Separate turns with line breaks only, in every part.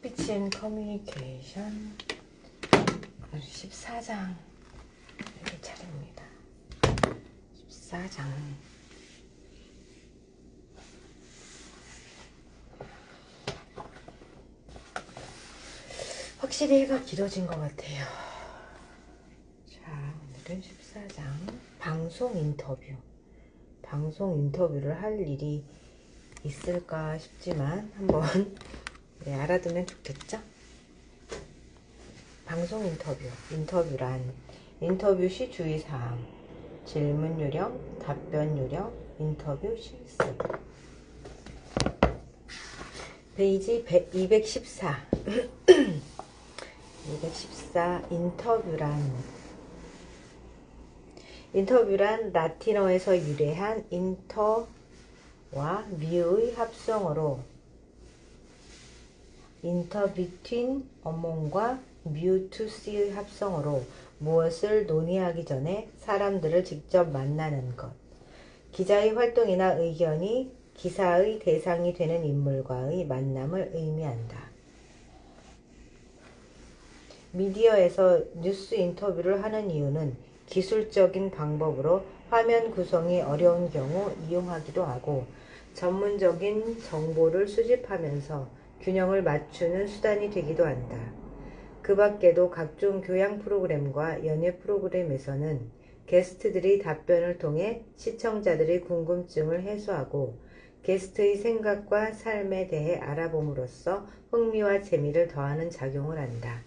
스피치 앤 커뮤니케이션 14장 이렇게 차례입니다. 14장 확실히 해가 길어진 것 같아요. 자, 오늘은 14장 방송 인터뷰를 할 일이 있을까 싶지만 한번 알아두면 좋겠죠? 방송 인터뷰란 인터뷰 시 주의사항, 질문 요령, 답변 요령, 인터뷰 실습. 페이지 214 214 인터뷰란 라틴어에서 유래한 인터와 뷰의 합성어로 인터 between among과 view to see의 합성어로 무엇을 논의하기 전에 사람들을 직접 만나는 것. 기자의 활동이나 의견이 기사의 대상이 되는 인물과의 만남을 의미한다. 미디어에서 뉴스 인터뷰를 하는 이유는 기술적인 방법으로 화면 구성이 어려운 경우 이용하기도 하고 전문적인 정보를 수집하면서 균형을 맞추는 수단이 되기도 한다. 그 밖에도 각종 교양 프로그램과 연예 프로그램에서는 게스트들이 답변을 통해 시청자들의 궁금증을 해소하고 게스트의 생각과 삶에 대해 알아봄으로써 흥미와 재미를 더하는 작용을 한다.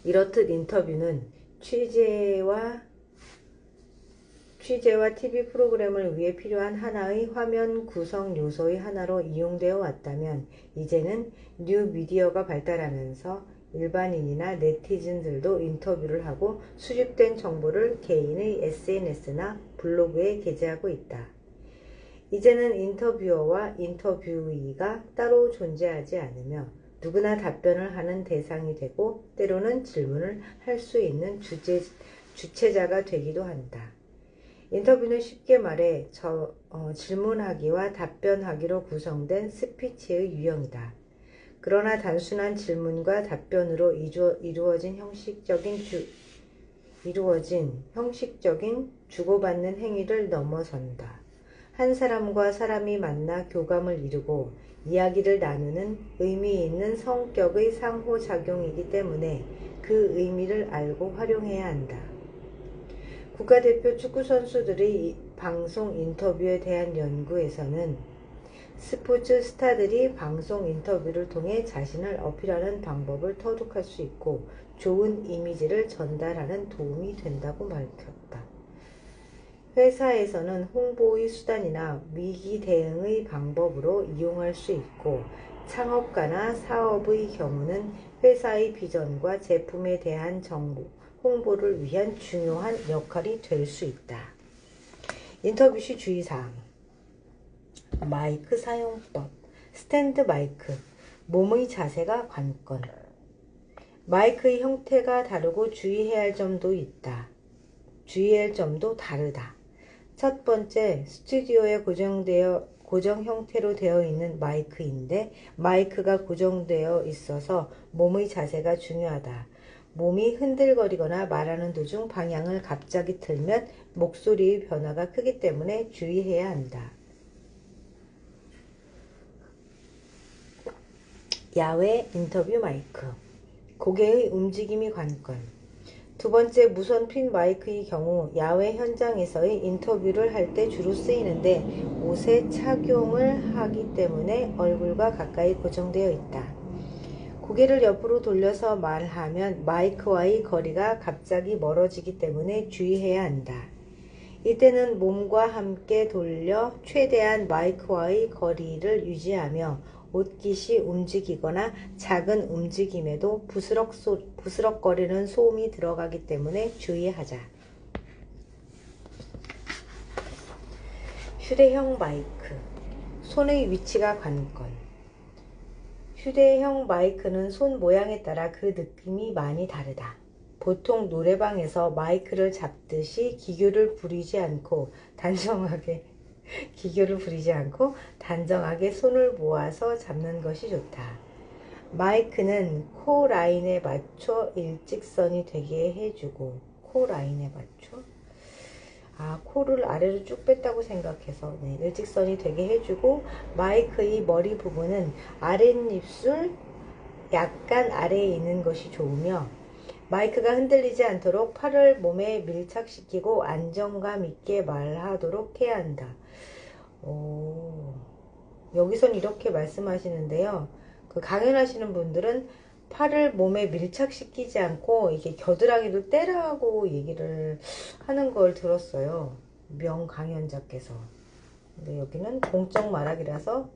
이렇듯 인터뷰는 취재와 TV 프로그램을 위해 필요한 하나의 화면 구성 요소의 하나로 이용되어 왔다면 이제는 뉴 미디어가 발달하면서 일반인이나 네티즌들도 인터뷰를 하고 수집된 정보를 개인의 SNS나 블로그에 게재하고 있다. 이제는 인터뷰어와 인터뷰이가 따로 존재하지 않으며 누구나 답변을 하는 대상이 되고 때로는 질문을 할 수 있는 주체자가 되기도 한다. 인터뷰는 쉽게 말해 질문하기와 답변하기로 구성된 스피치의 유형이다. 그러나 단순한 질문과 답변으로 이루어진 형식적인 주고받는 행위를 넘어선다. 한 사람과 사람이 만나 교감을 이루고 이야기를 나누는 의미 있는 성격의 상호작용이기 때문에 그 의미를 알고 활용해야 한다. 국가대표 축구선수들의 방송 인터뷰에 대한 연구에서는 스포츠 스타들이 방송 인터뷰를 통해 자신을 어필하는 방법을 터득할 수 있고 좋은 이미지를 전달하는 도움이 된다고 밝혔다. 회사에서는 홍보의 수단이나 위기 대응의 방법으로 이용할 수 있고 창업가나 사업의 경우는 회사의 비전과 제품에 대한 정보, 홍보를 위한 중요한 역할이 될 수 있다. 인터뷰 시 주의사항. 마이크 사용법. 스탠드 마이크. 몸의 자세가 관건. 마이크의 형태가 다르고 주의해야 할 점도 다르다. 첫 번째, 스튜디오에 고정 형태로 되어 있는 마이크인데 마이크가 고정되어 있어서 몸의 자세가 중요하다. 몸이 흔들거리거나 말하는 도중 방향을 갑자기 틀면 목소리의 변화가 크기 때문에 주의해야 한다. 야외 인터뷰 마이크. 고개의 움직임이 관건. 두 번째, 무선 핀 마이크의 경우 야외 현장에서의 인터뷰를 할 때 주로 쓰이는데 옷에 착용을 하기 때문에 얼굴과 가까이 고정되어 있다. 고개를 옆으로 돌려서 말하면 마이크와의 거리가 갑자기 멀어지기 때문에 주의해야 한다. 이때는 몸과 함께 돌려 최대한 마이크와의 거리를 유지하며 옷깃이 움직이거나 작은 움직임에도 부스럭거리는 소음이 들어가기 때문에 주의하자. 휴대용 마이크. 손의 위치가 관건. 휴대용 마이크는 손 모양에 따라 그 느낌이 많이 다르다. 보통 노래방에서 마이크를 잡듯이 기교를 부리지 않고 단정하게 기교를 부리지 않고 단정하게 손을 모아서 잡는 것이 좋다. 마이크는 코 라인에 맞춰 일직선이 되게 해주고, 코 라인에 맞춰? 코를 아래로 쭉 뺐다고 생각해서 일직선이 되게 해주고, 마이크의 머리 부분은 아랫입술 약간 아래에 있는 것이 좋으며, 마이크가 흔들리지 않도록 팔을 몸에 밀착시키고 안정감 있게 말하도록 해야 한다. 여기선 이렇게 말씀하시는데요. 그 강연하시는 분들은 팔을 몸에 밀착시키지 않고 이게 겨드랑이를 떼라고 얘기를 하는 걸 들었어요. 명 강연자께서. 근데 여기는 공적 말하기라서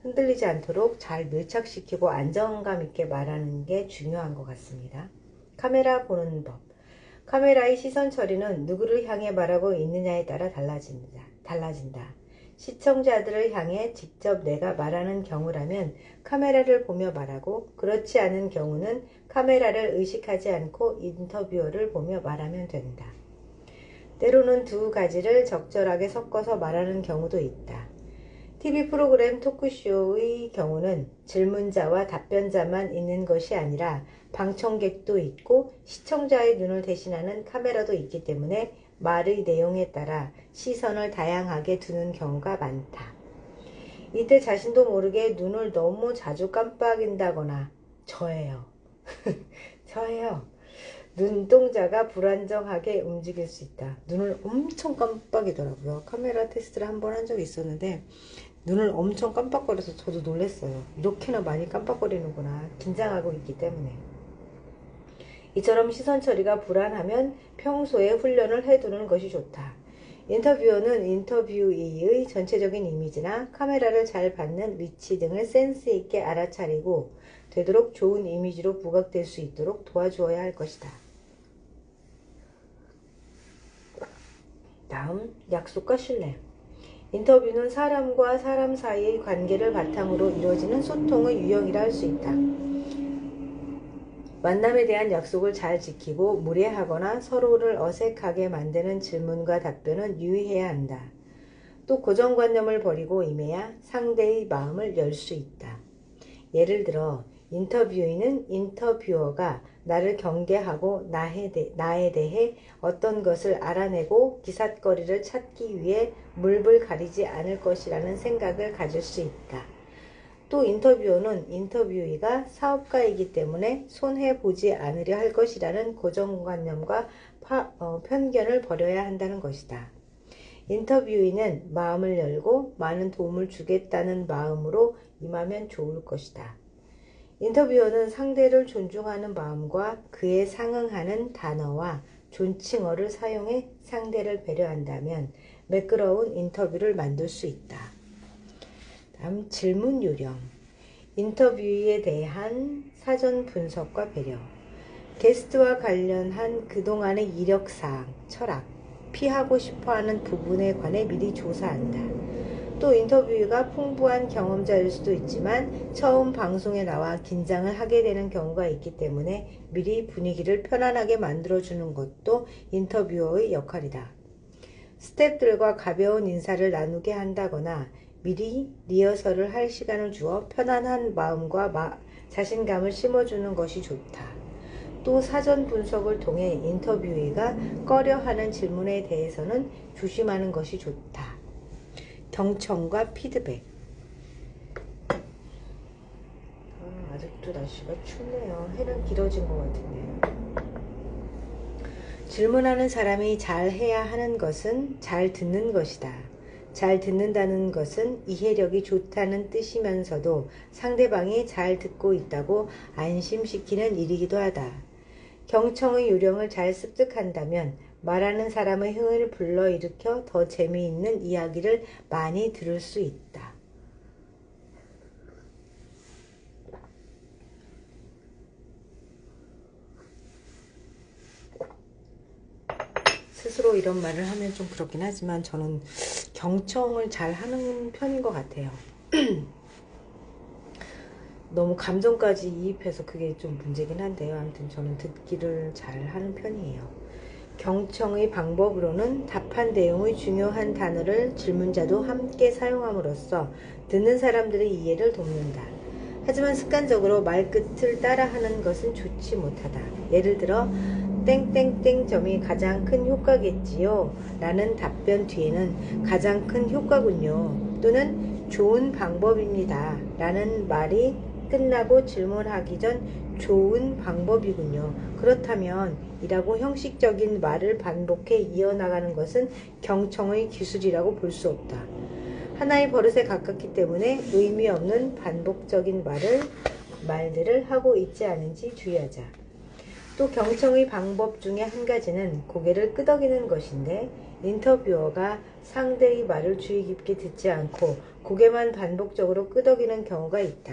흔들리지 않도록 잘 밀착시키고 안정감 있게 말하는 게 중요한 것 같습니다. 카메라 보는 법. 카메라의 시선 처리는 누구를 향해 말하고 있느냐에 따라 달라진다. 시청자들을 향해 직접 내가 말하는 경우라면 카메라를 보며 말하고, 그렇지 않은 경우는 카메라를 의식하지 않고 인터뷰어를 보며 말하면 된다. 때로는 두 가지를 적절하게 섞어서 말하는 경우도 있다. TV 프로그램 토크쇼의 경우는 질문자와 답변자만 있는 것이 아니라 방청객도 있고 시청자의 눈을 대신하는 카메라도 있기 때문에 말의 내용에 따라 시선을 다양하게 두는 경우가 많다. 이때 자신도 모르게 눈을 너무 자주 깜빡인다거나, 저예요. 눈동자가 불안정하게 움직일 수 있다. 눈을 엄청 깜빡이더라고요. 카메라 테스트를 한번 한 적이 있었는데 눈을 엄청 깜빡거려서 저도 놀랐어요. 이렇게나 많이 깜빡거리는구나. 긴장하고 있기 때문에. 이처럼 시선 처리가 불안하면 평소에 훈련을 해두는 것이 좋다. 인터뷰어는 인터뷰이의 전체적인 이미지나 카메라를 잘 받는 위치 등을 센스 있게 알아차리고 되도록 좋은 이미지로 부각될 수 있도록 도와주어야 할 것이다. 다음, 약속과 신뢰. 인터뷰는 사람과 사람 사이의 관계를 바탕으로 이루어지는 소통의 유형이라 할 수 있다. 만남에 대한 약속을 잘 지키고 무례하거나 서로를 어색하게 만드는 질문과 답변은 유의해야 한다. 또 고정관념을 버리고 임해야 상대의 마음을 열 수 있다. 예를 들어 인터뷰인은 인터뷰어가 나를 경계하고 나에 대해 어떤 것을 알아내고 기삿거리를 찾기 위해 물불 가리지 않을 것이라는 생각을 가질 수 있다. 또 인터뷰어는 인터뷰이가 사업가이기 때문에 손해보지 않으려 할 것이라는 고정관념과 편견을 버려야 한다는 것이다. 인터뷰인은 마음을 열고 많은 도움을 주겠다는 마음으로 임하면 좋을 것이다. 인터뷰어는 상대를 존중하는 마음과 그에 상응하는 단어와 존칭어를 사용해 상대를 배려한다면 매끄러운 인터뷰를 만들 수 있다. 다음, 질문 요령. 인터뷰에 대한 사전 분석과 배려. 게스트와 관련한 그동안의 이력사항, 철학, 피하고 싶어하는 부분에 관해 미리 조사한다. 또 인터뷰가 풍부한 경험자일 수도 있지만 처음 방송에 나와 긴장을 하게 되는 경우가 있기 때문에 미리 분위기를 편안하게 만들어주는 것도 인터뷰어의 역할이다. 스태프들과 가벼운 인사를 나누게 한다거나 미리 리허설을 할 시간을 주어 편안한 마음과 자신감을 심어주는 것이 좋다. 또 사전 분석을 통해 인터뷰이가 꺼려하는 질문에 대해서는 조심하는 것이 좋다. 경청과 피드백. 아직도 날씨가 춥네요. 해는 길어진 것 같은데요. 질문하는 사람이 잘 해야 하는 것은 잘 듣는 것이다. 잘 듣는다는 것은 이해력이 좋다는 뜻이면서도 상대방이 잘 듣고 있다고 안심시키는 일이기도 하다. 경청의 요령을 잘 습득한다면 말하는 사람의 흥을 불러일으켜 더 재미있는 이야기를 많이 들을 수 있다. 스스로 이런 말을 하면 좀 그렇긴 하지만 저는 경청을 잘 하는 편인 것 같아요. 너무 감정까지 이입해서 그게 좀 문제긴 한데요. 아무튼 저는 듣기를 잘 하는 편이에요. 경청의 방법으로는 답한 내용의 중요한 단어를 질문자도 함께 사용함으로써 듣는 사람들의 이해를 돕는다. 하지만 습관적으로 말끝을 따라하는 것은 좋지 못하다. 예를 들어 땡땡땡 점이 가장 큰 효과겠지요 라는 답변 뒤에는 가장 큰 효과군요 또는 좋은 방법입니다 라는 말이 끝나고 질문하기 전 좋은 방법이군요. 그렇다면 이라고 형식적인 말을 반복해 이어나가는 것은 경청의 기술이라고 볼 수 없다. 하나의 버릇에 가깝기 때문에 의미 없는 반복적인 말들을 하고 있지 않은지 주의하자. 또 경청의 방법 중에 한 가지는 고개를 끄덕이는 것인데 인터뷰어가 상대의 말을 주의 깊게 듣지 않고 고개만 반복적으로 끄덕이는 경우가 있다.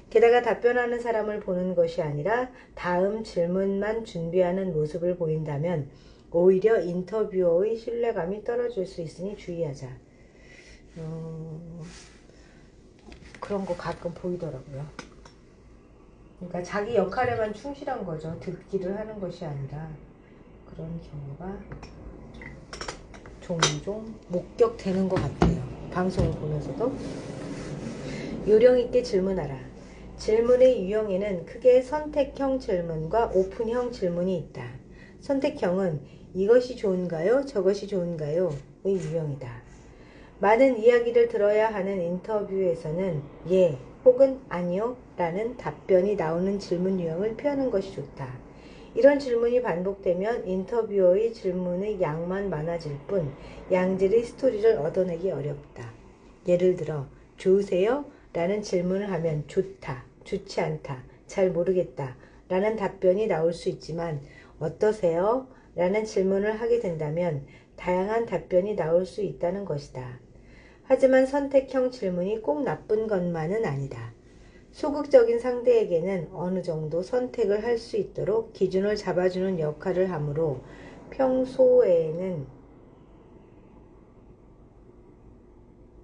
게다가 답변하는 사람을 보는 것이 아니라 다음 질문만 준비하는 모습을 보인다면 오히려 인터뷰어의 신뢰감이 떨어질 수 있으니 주의하자. 그런 거 가끔 보이더라고요. 그러니까 자기 역할에만 충실한 거죠. 듣기를 하는 것이 아니라 그런 경우가 종종 목격되는 것 같아요. 방송을 보면서도. 요령 있게 질문하라. 질문의 유형에는 크게 선택형 질문과 오픈형 질문이 있다. 선택형은 이것이 좋은가요? 저것이 좋은가요? 의 유형이다. 많은 이야기를 들어야 하는 인터뷰에서는 예 혹은 아니요 라는 답변이 나오는 질문 유형을 피하는 것이 좋다. 이런 질문이 반복되면 인터뷰어의 질문의 양만 많아질 뿐 양질의 스토리를 얻어내기 어렵다. 예를 들어 좋으세요? 라는 질문을 하면 좋다, 좋지 않다, 잘 모르겠다 라는 답변이 나올 수 있지만 어떠세요? 라는 질문을 하게 된다면 다양한 답변이 나올 수 있다는 것이다. 하지만 선택형 질문이 꼭 나쁜 것만은 아니다. 소극적인 상대에게는 어느 정도 선택을 할 수 있도록 기준을 잡아주는 역할을 하므로 평소에는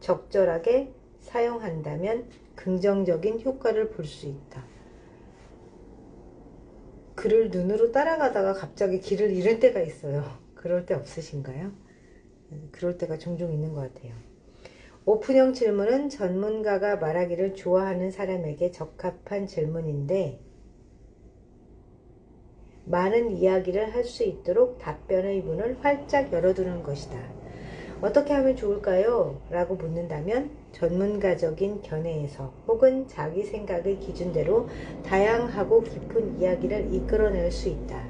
적절하게 사용한다면 긍정적인 효과를 볼 수 있다. 글을 눈으로 따라가다가 갑자기 길을 잃을 때가 있어요. 그럴 때 없으신가요? 그럴 때가 종종 있는 것 같아요. 오픈형 질문은 전문가가 말하기를 좋아하는 사람에게 적합한 질문인데 많은 이야기를 할 수 있도록 답변의 문을 활짝 열어두는 것이다. 어떻게 하면 좋을까요? 라고 묻는다면 전문가적인 견해에서 혹은 자기 생각의 기준대로 다양하고 깊은 이야기를 이끌어낼 수 있다.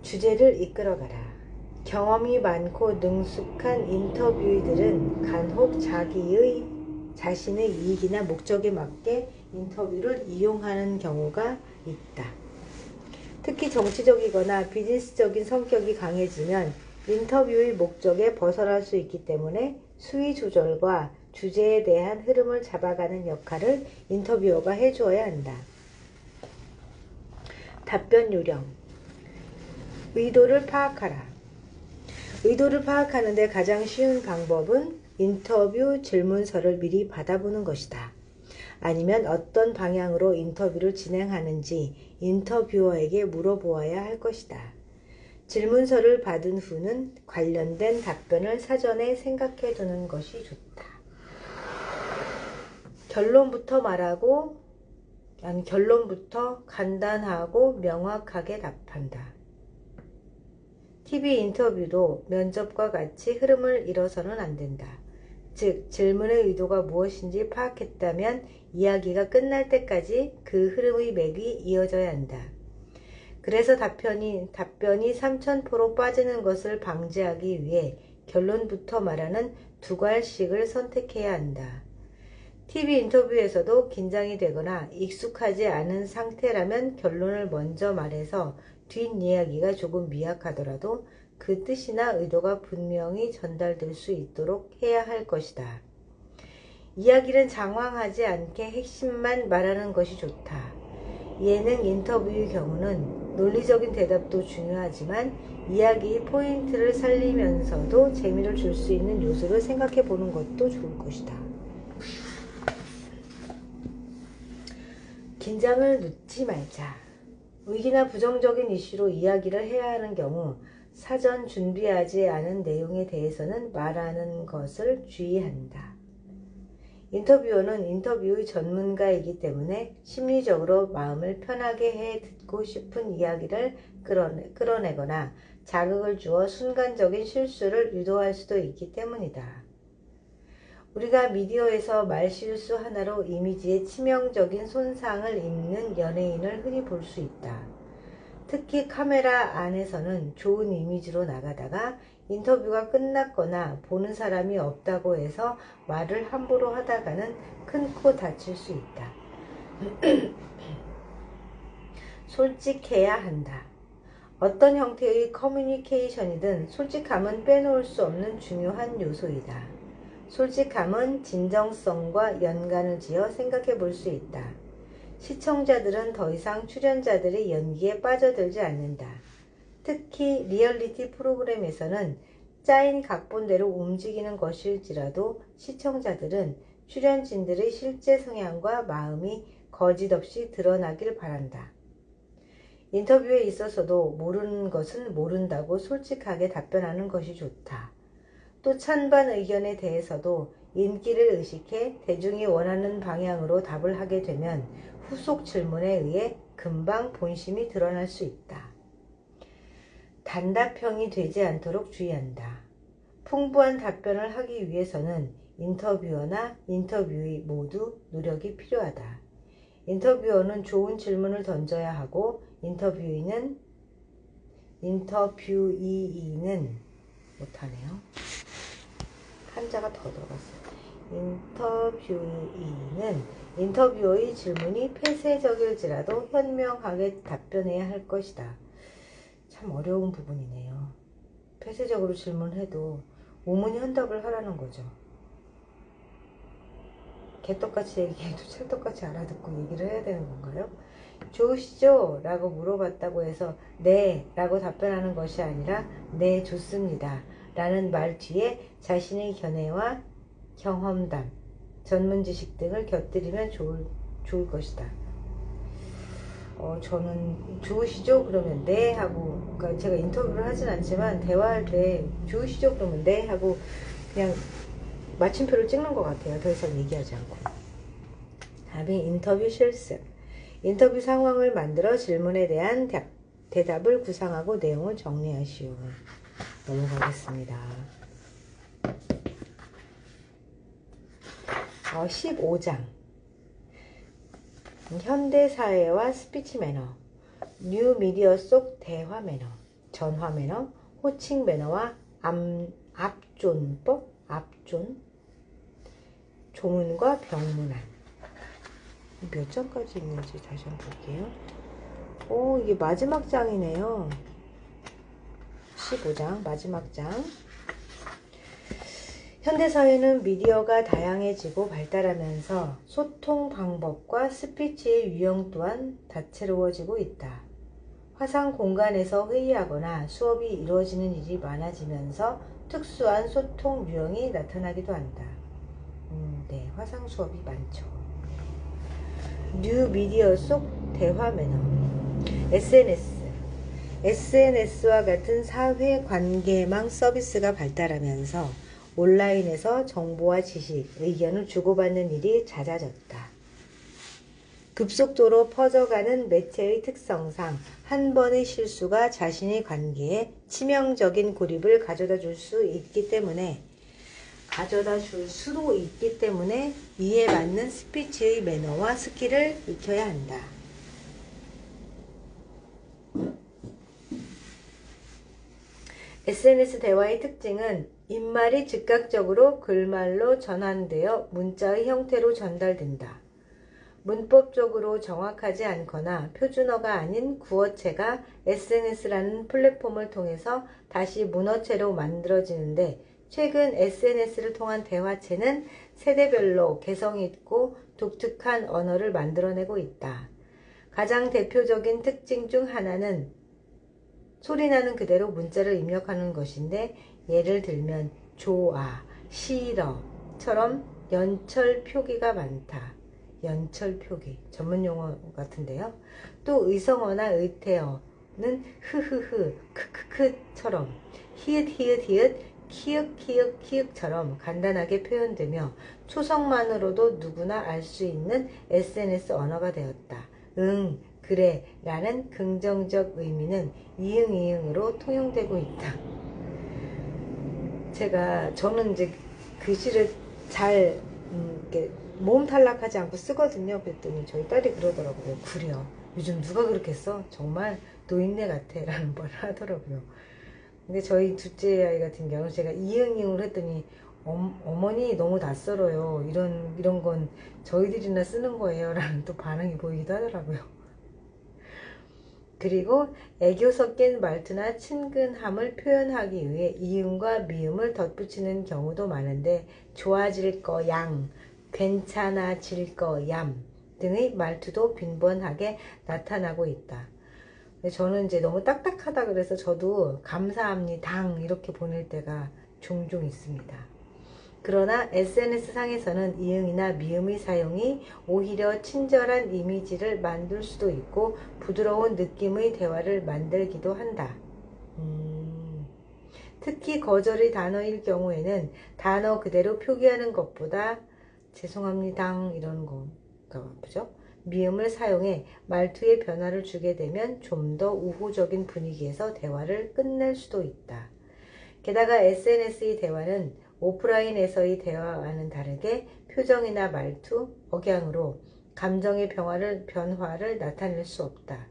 주제를 이끌어가라. 경험이 많고 능숙한 인터뷰이들은 간혹 자신의 이익이나 목적에 맞게 인터뷰를 이용하는 경우가 있다. 특히 정치적이거나 비즈니스적인 성격이 강해지면 인터뷰의 목적에 벗어날 수 있기 때문에 수위 조절과 주제에 대한 흐름을 잡아가는 역할을 인터뷰어가 해주어야 한다. 답변 요령. 의도를 파악하라. 의도를 파악하는 데 가장 쉬운 방법은 인터뷰 질문서를 미리 받아보는 것이다. 아니면 어떤 방향으로 인터뷰를 진행하는지 인터뷰어에게 물어보아야 할 것이다. 질문서를 받은 후는 관련된 답변을 사전에 생각해 두는 것이 좋다. 결론부터 간단하고 명확하게 답한다. TV 인터뷰도 면접과 같이 흐름을 잃어서는 안 된다. 즉, 질문의 의도가 무엇인지 파악했다면 이야기가 끝날 때까지 그 흐름의 맥이 이어져야 한다. 그래서 답변이 삼천포로 빠지는 것을 방지하기 위해 결론부터 말하는 두 갈씩을 선택해야 한다. TV 인터뷰에서도 긴장이 되거나 익숙하지 않은 상태라면 결론을 먼저 말해서 뒷이야기가 조금 미약하더라도 그 뜻이나 의도가 분명히 전달될 수 있도록 해야 할 것이다. 이야기는 장황하지 않게 핵심만 말하는 것이 좋다. 예능 인터뷰의 경우는 논리적인 대답도 중요하지만 이야기의 포인트를 살리면서도 재미를 줄 수 있는 요소를 생각해 보는 것도 좋을 것이다. 긴장을 놓지 말자. 위기나 부정적인 이슈로 이야기를 해야 하는 경우 사전 준비하지 않은 내용에 대해서는 말하는 것을 주의한다. 인터뷰어는 인터뷰의 전문가이기 때문에 심리적으로 마음을 편하게 해 듣고 싶은 이야기를 끌어내거나 자극을 주어 순간적인 실수를 유도할 수도 있기 때문이다. 우리가 미디어에서 말실수 하나로 이미지에 치명적인 손상을 입는 연예인을 흔히 볼 수 있다. 특히 카메라 안에서는 좋은 이미지로 나가다가 인터뷰가 끝났거나 보는 사람이 없다고 해서 말을 함부로 하다가는 큰 코 다칠 수 있다. 솔직해야 한다. 어떤 형태의 커뮤니케이션이든 솔직함은 빼놓을 수 없는 중요한 요소이다. 솔직함은 진정성과 연관을 지어 생각해 볼 수 있다. 시청자들은 더 이상 출연자들의 연기에 빠져들지 않는다. 특히 리얼리티 프로그램에서는 짜인 각본대로 움직이는 것일지라도 시청자들은 출연진들의 실제 성향과 마음이 거짓없이 드러나길 바란다. 인터뷰에 있어서도 모르는 것은 모른다고 솔직하게 답변하는 것이 좋다. 또 찬반 의견에 대해서도 인기를 의식해 대중이 원하는 방향으로 답을 하게 되면 후속 질문에 의해 금방 본심이 드러날 수 있다. 단답형이 되지 않도록 주의한다. 풍부한 답변을 하기 위해서는 인터뷰어나 인터뷰이 모두 노력이 필요하다. 인터뷰어는 좋은 질문을 던져야 하고 인터뷰이는 못하네요. 한자가 더 들어갔어요. 인터뷰이는 인터뷰어의 질문이 폐쇄적일지라도 현명하게 답변해야 할 것이다. 참 어려운 부분이네요. 폐쇄적으로 질문해도 오문현답을 하라는 거죠. 개떡같이 얘기해도 찰떡같이 알아듣고 얘기를 해야 되는 건가요? 좋으시죠? 라고 물어봤다고 해서 네 라고 답변하는 것이 아니라 네 좋습니다 라는 말 뒤에 자신의 견해와 경험담, 전문 지식 등을 곁들이면 좋을 것이다. 저는 좋으시죠? 그러면 네 하고, 그러니까 제가 인터뷰를 하진 않지만 대화할 때 좋으시죠? 그러면 네 하고 그냥 마침표를 찍는 것 같아요. 더 이상 얘기하지 않고. 다음에 인터뷰 실습. 인터뷰 상황을 만들어 질문에 대한 대답을 구상하고 내용을 정리하시오. 넘어가겠습니다. 15장. 현대사회와 스피치 매너. 뉴 미디어 속 대화 매너, 전화 매너, 호칭 매너와 압존법, 조문과 병문안. 몇 장까지 있는지 다시 한번 볼게요. 이게 마지막 장이네요. 15장 마지막 장. 현대사회는 미디어가 다양해지고 발달하면서 소통 방법과 스피치의 유형 또한 다채로워지고 있다. 화상 공간에서 회의하거나 수업이 이루어지는 일이 많아지면서 특수한 소통 유형이 나타나기도 한다. 네, 화상 수업이 많죠. 뉴 미디어 속 대화 매너. SNS와 같은 사회 관계망 서비스가 발달하면서 온라인에서 정보와 지식, 의견을 주고받는 일이 잦아졌다. 급속도로 퍼져가는 매체의 특성상 한 번의 실수가 자신의 관계에 치명적인 고립을 가져다 줄 수도 있기 때문에 이에 맞는 스피치의 매너와 스킬을 익혀야 한다. SNS 대화의 특징은 입말이 즉각적으로 글말로 전환되어 문자의 형태로 전달된다. 문법적으로 정확하지 않거나 표준어가 아닌 구어체가 SNS라는 플랫폼을 통해서 다시 문어체로 만들어지는데, 최근 SNS를 통한 대화체는 세대별로 개성있고 독특한 언어를 만들어내고 있다. 가장 대표적인 특징 중 하나는 소리나는 그대로 문자를 입력하는 것인데, 예를 들면 좋아, 싫어처럼 연철 표기가 많다. 연철 표기, 전문 용어 같은데요. 또 의성어나 의태어는 흐흐흐, 크크크처럼 히읗 히읗 히읗, 키읔 키읔 키읔처럼 간단하게 표현되며 초성만으로도 누구나 알 수 있는 SNS 언어가 되었다. 응, 그래 라는 긍정적 의미는 이응이응으로 통용되고 있다. 저는 이제 글씨를 잘 이렇게 모음 탈락하지 않고 쓰거든요. 그랬더니 저희 딸이 그러더라고요. 그래요. 요즘 누가 그렇게 써? 정말 노인네 같아 라는 말을 하더라고요. 근데 저희 둘째 아이 같은 경우는 제가 이응이응을 했더니 어머니 너무 낯설어요. 이런 건 저희들이나 쓰는 거예요 라는 또 반응이 보이기도 하더라고요. 그리고 애교 섞인 말투나 친근함을 표현하기 위해 이음과 미음을 덧붙이는 경우도 많은데 좋아질 거양, 괜찮아질 거얌 등의 말투도 빈번하게 나타나고 있다. 저는 이제 너무 딱딱하다 그래서 저도 감사합니다 이렇게 보낼 때가 종종 있습니다. 그러나 SNS상에서는 이응이나 미음의 사용이 오히려 친절한 이미지를 만들 수도 있고 부드러운 느낌의 대화를 만들기도 한다. 특히 거절의 단어일 경우에는 단어 그대로 표기하는 것보다 죄송합니다 이런 거가 바쁘죠. 미음을 사용해 말투에 변화를 주게 되면 좀 더 우호적인 분위기에서 대화를 끝낼 수도 있다. 게다가 SNS의 대화는 오프라인에서의 대화와는 다르게 표정이나 말투, 억양으로 감정의 변화를 나타낼 수 없다.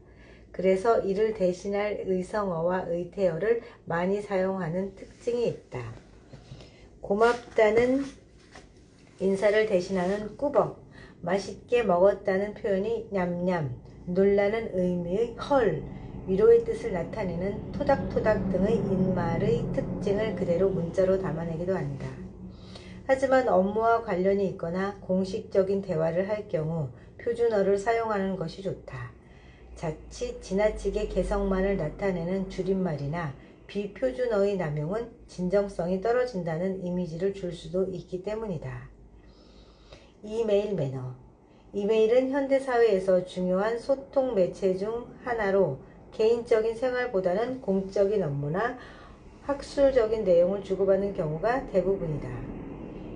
그래서 이를 대신할 의성어와 의태어를 많이 사용하는 특징이 있다. 고맙다는 인사를 대신하는 꾸벅, 맛있게 먹었다는 표현이 냠냠, 놀라는 의미의 헐, 위로의 뜻을 나타내는 토닥토닥 등의 인말의 특징을 그대로 문자로 담아내기도 한다. 하지만 업무와 관련이 있거나 공식적인 대화를 할 경우 표준어를 사용하는 것이 좋다. 자칫 지나치게 개성만을 나타내는 줄임말이나 비표준어의 남용은 진정성이 떨어진다는 이미지를 줄 수도 있기 때문이다. 이메일 매너. 이메일은 현대사회에서 중요한 소통 매체 중 하나로 개인적인 생활보다는 공적인 업무나 학술적인 내용을 주고받는 경우가 대부분이다.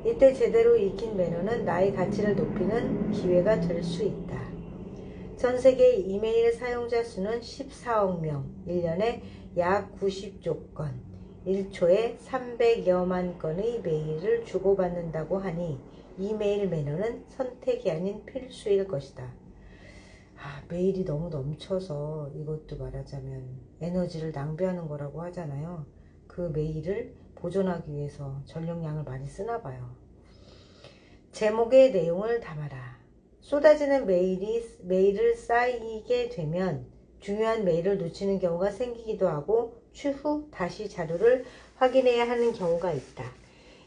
이때 제대로 익힌 매너는 나의 가치를 높이는 기회가 될 수 있다. 전 세계 이메일 사용자 수는 14억 명, 1년에 약 90조 건, 1초에 300여만 건의 메일을 주고받는다고 하니 이메일 매너는 선택이 아닌 필수일 것이다. 메일이 너무 넘쳐서 이것도 말하자면 에너지를 낭비하는 거라고 하잖아요. 그 메일을 보존하기 위해서 전력량을 많이 쓰나 봐요. 제목의 내용을 담아라. 쏟아지는 메일을 쌓이게 되면 중요한 메일을 놓치는 경우가 생기기도 하고 추후 다시 자료를 확인해야 하는 경우가 있다.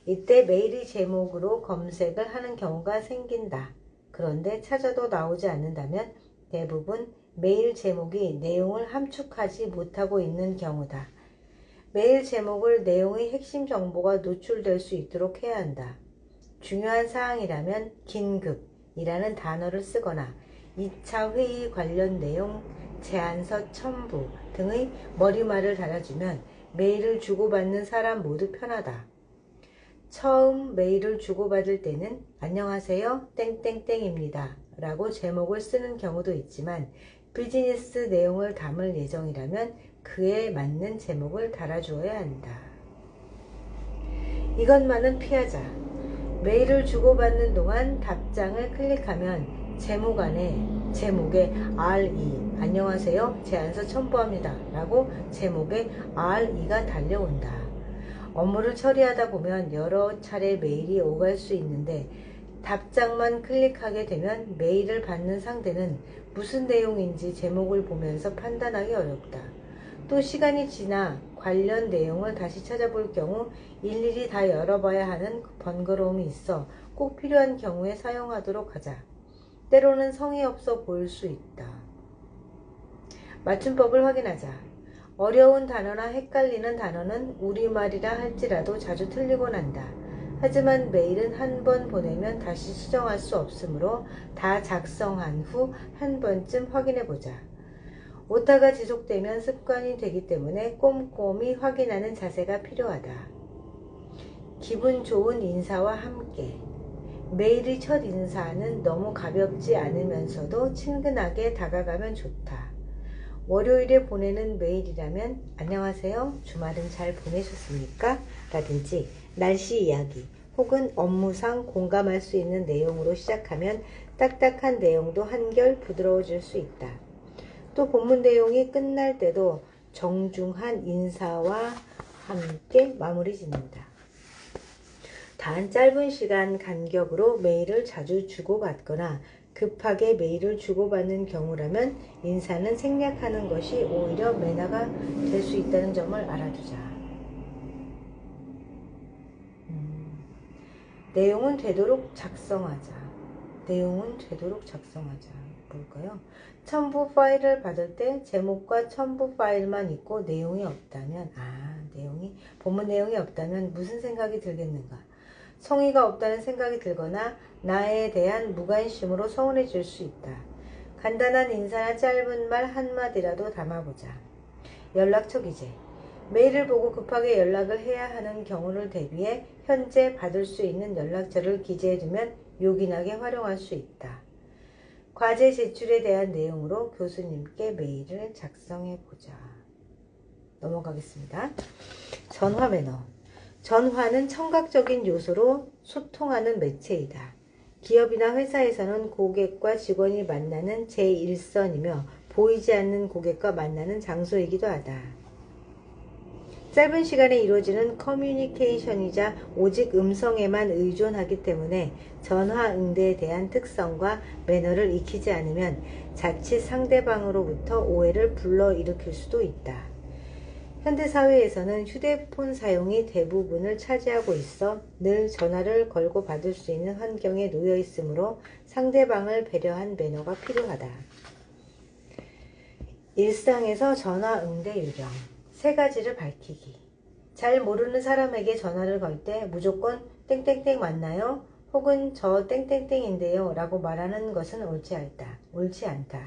이때 메일의 제목으로 검색을 하는 경우가 생긴다. 그런데 찾아도 나오지 않는다면 대부분 메일 제목이 내용을 함축하지 못하고 있는 경우다. 메일 제목을 내용의 핵심 정보가 노출될 수 있도록 해야 한다. 중요한 사항이라면 긴급이라는 단어를 쓰거나 2차 회의 관련 내용, 제안서 첨부 등의 머리말을 달아주면 메일을 주고받는 사람 모두 편하다. 처음 메일을 주고받을 때는 안녕하세요 땡땡땡입니다 라고 제목을 쓰는 경우도 있지만 비즈니스 내용을 담을 예정이라면 그에 맞는 제목을 달아주어야 한다. 이것만은 피하자. 메일을 주고받는 동안 답장을 클릭하면 제목에 RE 안녕하세요 제안서 첨부합니다 라고 제목에 RE가 달려온다. 업무를 처리하다 보면 여러 차례 메일이 오갈 수 있는데 답장만 클릭하게 되면 메일을 받는 상대는 무슨 내용인지 제목을 보면서 판단하기 어렵다. 또 시간이 지나 관련 내용을 다시 찾아볼 경우 일일이 다 열어봐야 하는 번거로움이 있어 꼭 필요한 경우에 사용하도록 하자. 때로는 성의 없어 보일 수 있다. 맞춤법을 확인하자. 어려운 단어나 헷갈리는 단어는 우리말이라 할지라도 자주 틀리곤 한다. 하지만 메일은 한 번 보내면 다시 수정할 수 없으므로 다 작성한 후 한 번쯤 확인해보자. 오타가 지속되면 습관이 되기 때문에 꼼꼼히 확인하는 자세가 필요하다. 기분 좋은 인사와 함께. 메일의 첫 인사는 너무 가볍지 않으면서도 친근하게 다가가면 좋다. 월요일에 보내는 메일이라면 안녕하세요. 주말은 잘 보내셨습니까? 라든지 날씨 이야기 혹은 업무상 공감할 수 있는 내용으로 시작하면 딱딱한 내용도 한결 부드러워질 수 있다. 또 본문 내용이 끝날 때도 정중한 인사와 함께 마무리 짓는다. 단 짧은 시간 간격으로 메일을 자주 주고받거나 급하게 메일을 주고받는 경우라면 인사는 생략하는 것이 오히려 매너가 될 수 있다는 점을 알아두자. 내용은 되도록 작성하자. 뭘까요? 첨부 파일을 받을 때 제목과 첨부 파일만 있고 내용이 없다면 본문 내용이 없다면 무슨 생각이 들겠는가? 성의가 없다는 생각이 들거나 나에 대한 무관심으로 서운해질 수 있다. 간단한 인사나 짧은 말 한마디라도 담아보자. 연락처 기재. 메일을 보고 급하게 연락을 해야 하는 경우를 대비해 현재 받을 수 있는 연락처를 기재해두면 요긴하게 활용할 수 있다. 과제 제출에 대한 내용으로 교수님께 메일을 작성해보자. 넘어가겠습니다. 전화 매너. 전화는 청각적인 요소로 소통하는 매체이다. 기업이나 회사에서는 고객과 직원이 만나는 제1선이며 보이지 않는 고객과 만나는 장소이기도 하다. 짧은 시간에 이루어지는 커뮤니케이션이자 오직 음성에만 의존하기 때문에 전화 응대에 대한 특성과 매너를 익히지 않으면 자칫 상대방으로부터 오해를 불러일으킬 수도 있다. 현대사회에서는 휴대폰 사용이 대부분을 차지하고 있어 늘 전화를 걸고 받을 수 있는 환경에 놓여 있으므로 상대방을 배려한 매너가 필요하다. 일상에서 전화 응대 요령 3가지를 밝히기. 잘 모르는 사람에게 전화를 걸 때 무조건 땡땡땡 맞나요? 혹은 저 땡땡땡인데요 라고 말하는 것은 옳지 않다.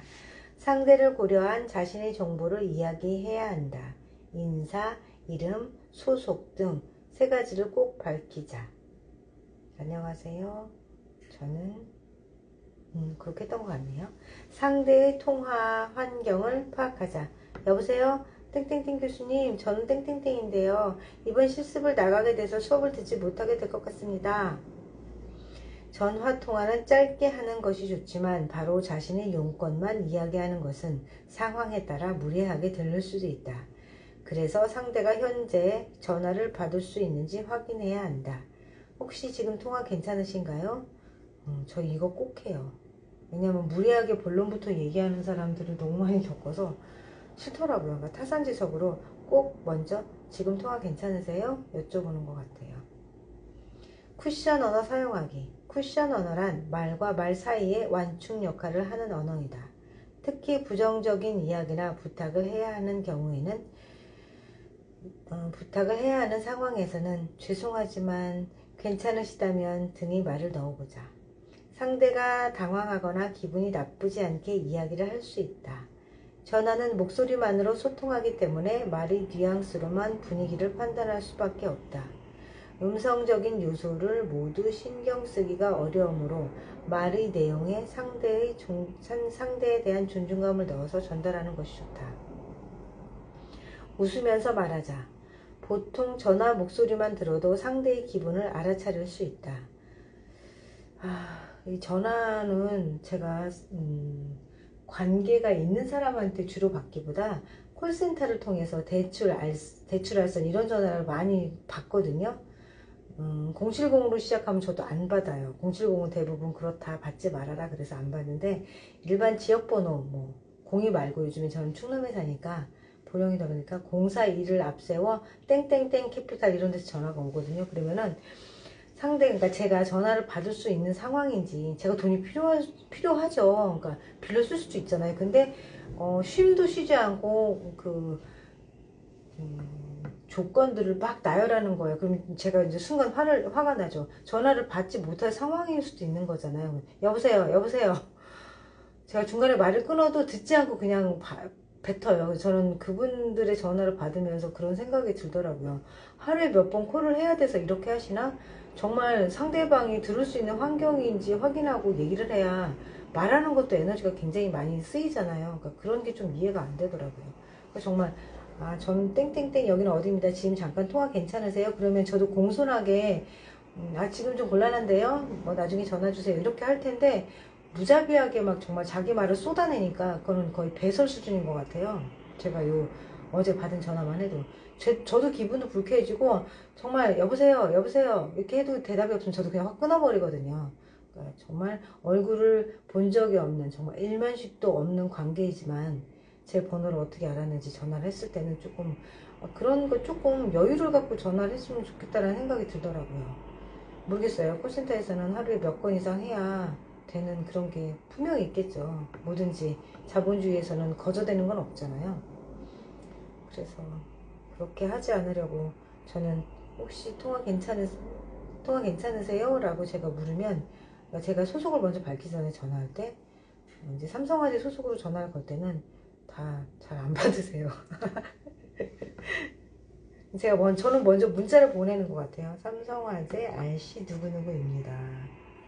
상대를 고려한 자신의 정보를 이야기해야 한다. 인사, 이름, 소속 등 3가지를 꼭 밝히자. 안녕하세요. 저는 그렇게 했던 것 같네요. 상대의 통화 환경을 파악하자. 여보세요? 땡땡땡 교수님, 저는 땡땡땡인데요. 이번 실습을 나가게 돼서 수업을 듣지 못하게 될 것 같습니다. 전화 통화는 짧게 하는 것이 좋지만 바로 자신의 용건만 이야기하는 것은 상황에 따라 무례하게 들릴 수도 있다. 그래서 상대가 현재 전화를 받을 수 있는지 확인해야 한다. 혹시 지금 통화 괜찮으신가요? 저 이거 꼭 해요. 왜냐면 무리하게 본론부터 얘기하는 사람들을 너무 많이 겪어서 싫더라고요. 그러니까 타산지석으로 꼭 먼저 지금 통화 괜찮으세요? 여쭤보는 것 같아요. 쿠션 언어 사용하기. 쿠션 언어란 말과 말 사이에 완충 역할을 하는 언어이다. 특히 부정적인 이야기나 부탁을 해야 하는 상황에서는 죄송하지만 괜찮으시다면 등의 말을 넣어보자. 상대가 당황하거나 기분이 나쁘지 않게 이야기를 할 수 있다. 전화는 목소리만으로 소통하기 때문에 말의 뉘앙스로만 분위기를 판단할 수밖에 없다. 음성적인 요소를 모두 신경 쓰기가 어려우므로 말의 내용에 상대에 대한 존중감을 넣어서 전달하는 것이 좋다. 웃으면서 말하자. 보통 전화 목소리만 들어도 상대의 기분을 알아차릴 수 있다. 이 전화는 제가 관계가 있는 사람한테 주로 받기보다 콜센터를 통해서 대출알선 이런 전화를 많이 받거든요. 070으로 시작하면 저도 안 받아요. 070은 대부분 그렇다 받지 말아라 그래서 안 받는데 일반 지역번호 02 말고 요즘에 저는 충남에 사니까 보령이다 보니까 042를 앞세워 땡땡땡 캐피탈 이런 데서 전화가 오거든요. 그러면은 그러니까 제가 전화를 받을 수 있는 상황인지 제가 돈이 필요하죠. 그러니까 빌려 쓸 수도 있잖아요. 근데 쉼도 쉬지 않고 조건들을 막 나열하는 거예요. 그럼 제가 이제 순간 화가 나죠. 전화를 받지 못할 상황일 수도 있는 거잖아요. 여보세요, 여보세요. 제가 중간에 말을 끊어도 듣지 않고 그냥 뱉어요. 저는 그분들의 전화를 받으면서 그런 생각이 들더라고요. 하루에 몇 번 콜을 해야 돼서 이렇게 하시나? 정말 상대방이 들을 수 있는 환경인지 확인하고 얘기를 해야 말하는 것도 에너지가 굉장히 많이 쓰이잖아요. 그러니까 그런 게 좀 이해가 안 되더라고요. 그러니까 정말 저는 땡땡땡 여기는 어디입니다. 지금 잠깐 통화 괜찮으세요? 그러면 저도 공손하게 지금 좀 곤란한데요? 뭐 나중에 전화 주세요. 이렇게 할 텐데 무자비하게 막 정말 자기 말을 쏟아내니까 그거는 거의 배설 수준인 것 같아요. 제가 어제 받은 전화만 해도 저도 기분도 불쾌해지고 정말 여보세요 여보세요 이렇게 해도 대답이 없으면 저도 그냥 확 끊어버리거든요. 그러니까 정말 얼굴을 본 적이 없는 정말 일면식도 없는 관계이지만 제 번호를 어떻게 알았는지 전화를 했을 때는 조금 그런 거 조금 여유를 갖고 전화를 했으면 좋겠다라는 생각이 들더라고요. 모르겠어요. 콜센터에서는 하루에 몇 건 이상 해야 되는 그런 게 분명히 있겠죠. 뭐든지 자본주의에서는 거저되는 건 없잖아요. 그래서 그렇게 하지 않으려고 저는 혹시 통화 괜찮으세요? 라고 제가 물으면 제가 소속을 먼저 밝히기 전에 전화할 때 이제 삼성화재 소속으로 전화를 걸 때는 다 잘 안 받으세요. 저는 먼저 문자를 보내는 것 같아요. 삼성화재 RC 누구누구입니다.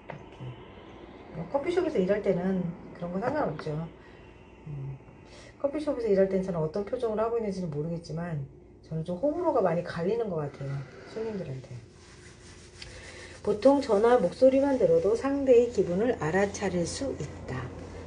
이렇게. 커피숍에서 일할 때는 그런 거 상관없죠. 커피숍에서 일할 때는 저는 어떤 표정을 하고 있는지는 모르겠지만 저는 좀 호불호가 많이 갈리는 것 같아요. 손님들한테. 보통 전화 목소리만 들어도 상대의 기분을 알아차릴 수 있다.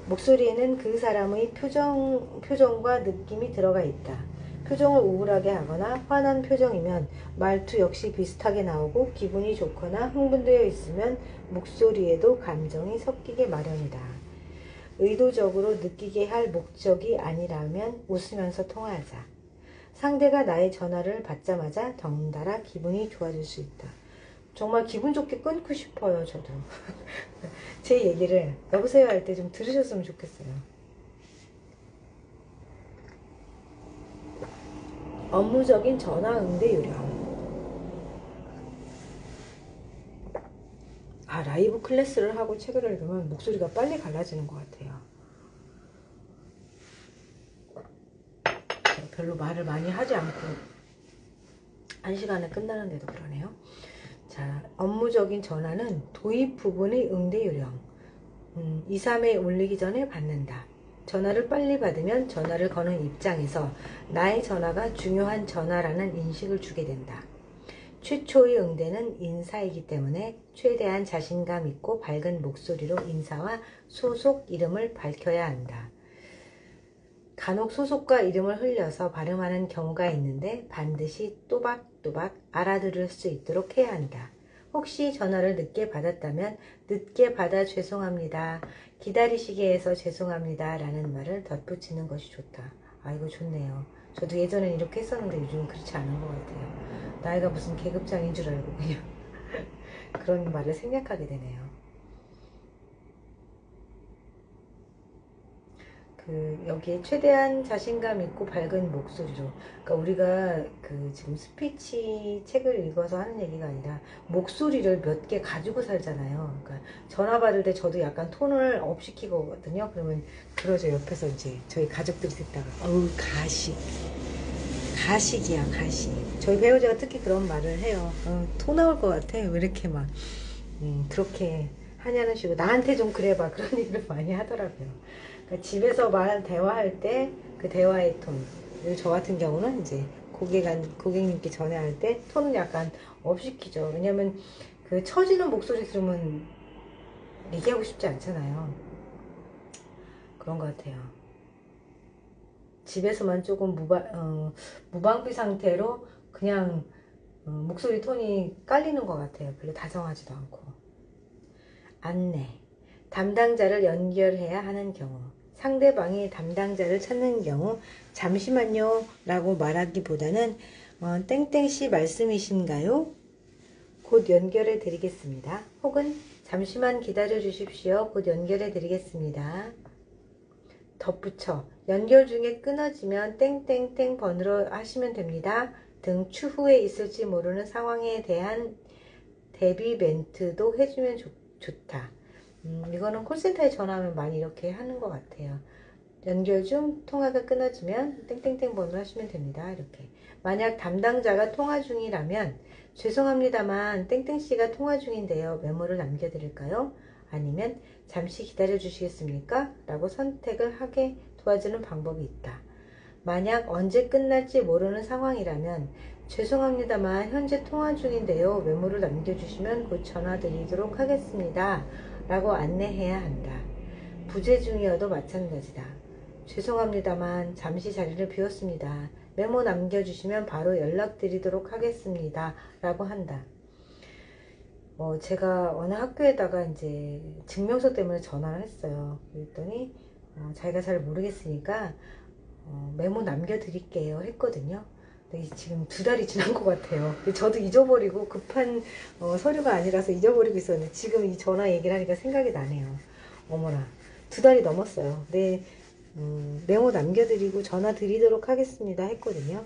목소리에는 그 사람의 표정과 느낌이 들어가 있다. 표정을 우울하게 하거나 화난 표정이면 말투 역시 비슷하게 나오고 기분이 좋거나 흥분되어 있으면 목소리에도 감정이 섞이게 마련이다. 의도적으로 느끼게 할 목적이 아니라면 웃으면서 통화하자. 상대가 나의 전화를 받자마자 덩달아 기분이 좋아질 수 있다. 정말 기분 좋게 끊고 싶어요, 저도. 제 얘기를 여보세요 할 때 좀 들으셨으면 좋겠어요. 업무적인 전화 응대 요령. 라이브 클래스를 하고 책을 읽으면 목소리가 빨리 갈라지는 것 같아요. 별로 말을 많이 하지 않고 1시간에 끝나는데도 그러네요. 자, 업무적인 전화는 도입 부분의 응대 요령. 2, 3회 올리기 전에 받는다. 전화를 빨리 받으면 전화를 거는 입장에서 나의 전화가 중요한 전화라는 인식을 주게 된다. 최초의 응대는 인사이기 때문에 최대한 자신감 있고 밝은 목소리로 인사와 소속 이름을 밝혀야 한다. 간혹 소속과 이름을 흘려서 발음하는 경우가 있는데 반드시 또박또박 알아들을 수 있도록 해야 한다. 혹시 전화를 늦게 받았다면 늦게 받아 죄송합니다. 기다리시게 해서 죄송합니다. 라는 말을 덧붙이는 것이 좋다. 이거 좋네요. 저도 예전엔 이렇게 했었는데 요즘은 그렇지 않은 것 같아요. 나이가 무슨 계급장인 줄 알고 그냥 그런 말을 생략하게 되네요. 여기에 최대한 자신감 있고 밝은 목소리로, 그러니까 우리가 지금 스피치 책을 읽어서 하는 얘기가 아니라 목소리를 몇 개 가지고 살잖아요. 그러니까 전화 받을 때 저도 약간 톤을 업 시키거든요. 그러면 그러죠. 옆에서 이제 저희 가족들이 듣다가 가식이야 가식. 저희 배우자가 특히 그런 말을 해요. 토 나올 것 같아. 왜 이렇게 막 그렇게 하냐는 식으로 나한테 좀 그래봐, 그런 얘기를 많이 하더라고요. 그러니까 집에서 대화할 때 그 대화의 톤, 그리고 저 같은 경우는 이제 고객님께 전화할 때 톤은 약간 업시키죠. 왜냐면 그 처지는 목소리 들으면 얘기하고 싶지 않잖아요. 그런 것 같아요. 집에서만 조금 무방비 상태로 그냥 목소리 톤이 깔리는 것 같아요. 별로 다정하지도 않고. 안내. 담당자를 연결해야 하는 경우, 상대방이 담당자를 찾는 경우 잠시만요 라고 말하기보다는 땡땡씨 말씀이신가요? 곧 연결해 드리겠습니다. 혹은 잠시만 기다려 주십시오. 곧 연결해 드리겠습니다. 덧붙여 연결 중에 끊어지면 땡땡땡 번호로 하시면 됩니다. 등 추후에 있을지 모르는 상황에 대한 대비 멘트도 해주면 좋다. 이거는 콜센터에 전화하면 많이 이렇게 하는 것 같아요. 연결 중 통화가 끊어지면 땡땡땡 번호를 하시면 됩니다. 이렇게. 만약 담당자가 통화 중이라면 죄송합니다만 땡땡씨가 통화 중인데요. 메모를 남겨드릴까요? 아니면 잠시 기다려 주시겠습니까? 라고 선택을 하게 도와주는 방법이 있다. 만약 언제 끝날지 모르는 상황이라면 죄송합니다만 현재 통화 중인데요. 메모를 남겨주시면 곧 전화드리도록 하겠습니다. 라고 안내해야 한다. 부재 중이어도 마찬가지다. 죄송합니다만 잠시 자리를 비웠습니다. 메모 남겨주시면 바로 연락드리도록 하겠습니다. 라고 한다. 제가 어느 학교에다가 이제 증명서 때문에 전화를 했어요. 그랬더니 자기가 잘 모르겠으니까 메모 남겨드릴게요 했거든요. 근데 지금 2달이 지난 것 같아요. 저도 잊어버리고 급한 서류가 아니라서 잊어버리고 있었는데 지금 이 전화 얘기를 하니까 생각이 나네요. 어머나 2달이 넘었어요. 네, 메모 남겨드리고 전화 드리도록 하겠습니다 했거든요.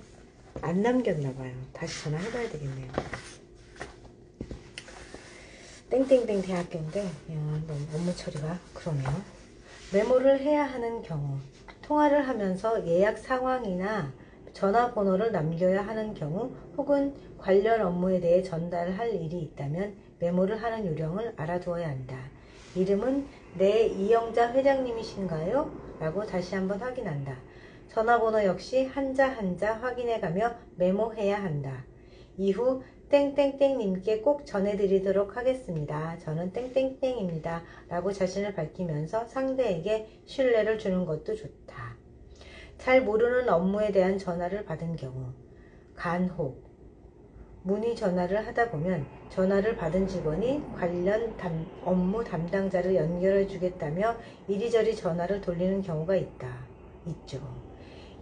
안 남겼나봐요. 다시 전화해봐야 되겠네요. 땡땡땡 대학교인데 너무 업무 처리가 그러네요. 메모를 해야 하는 경우, 통화를 하면서 예약 상황이나 전화번호를 남겨야 하는 경우 혹은 관련 업무에 대해 전달할 일이 있다면 메모를 하는 요령을 알아두어야 한다. 이름은 네 이영자 회장님이신가요? 라고 다시 한번 확인한다. 전화번호 역시 한자 한자 확인해가며 메모해야 한다. 이후 땡땡땡님께 꼭 전해드리도록 하겠습니다. 저는 땡땡땡입니다. 라고 자신을 밝히면서 상대에게 신뢰를 주는 것도 좋다. 잘 모르는 업무에 대한 전화를 받은 경우, 간혹 문의 전화를 하다 보면 전화를 받은 직원이 관련 업무 담당자를 연결해 주겠다며 이리저리 전화를 돌리는 경우가 있죠.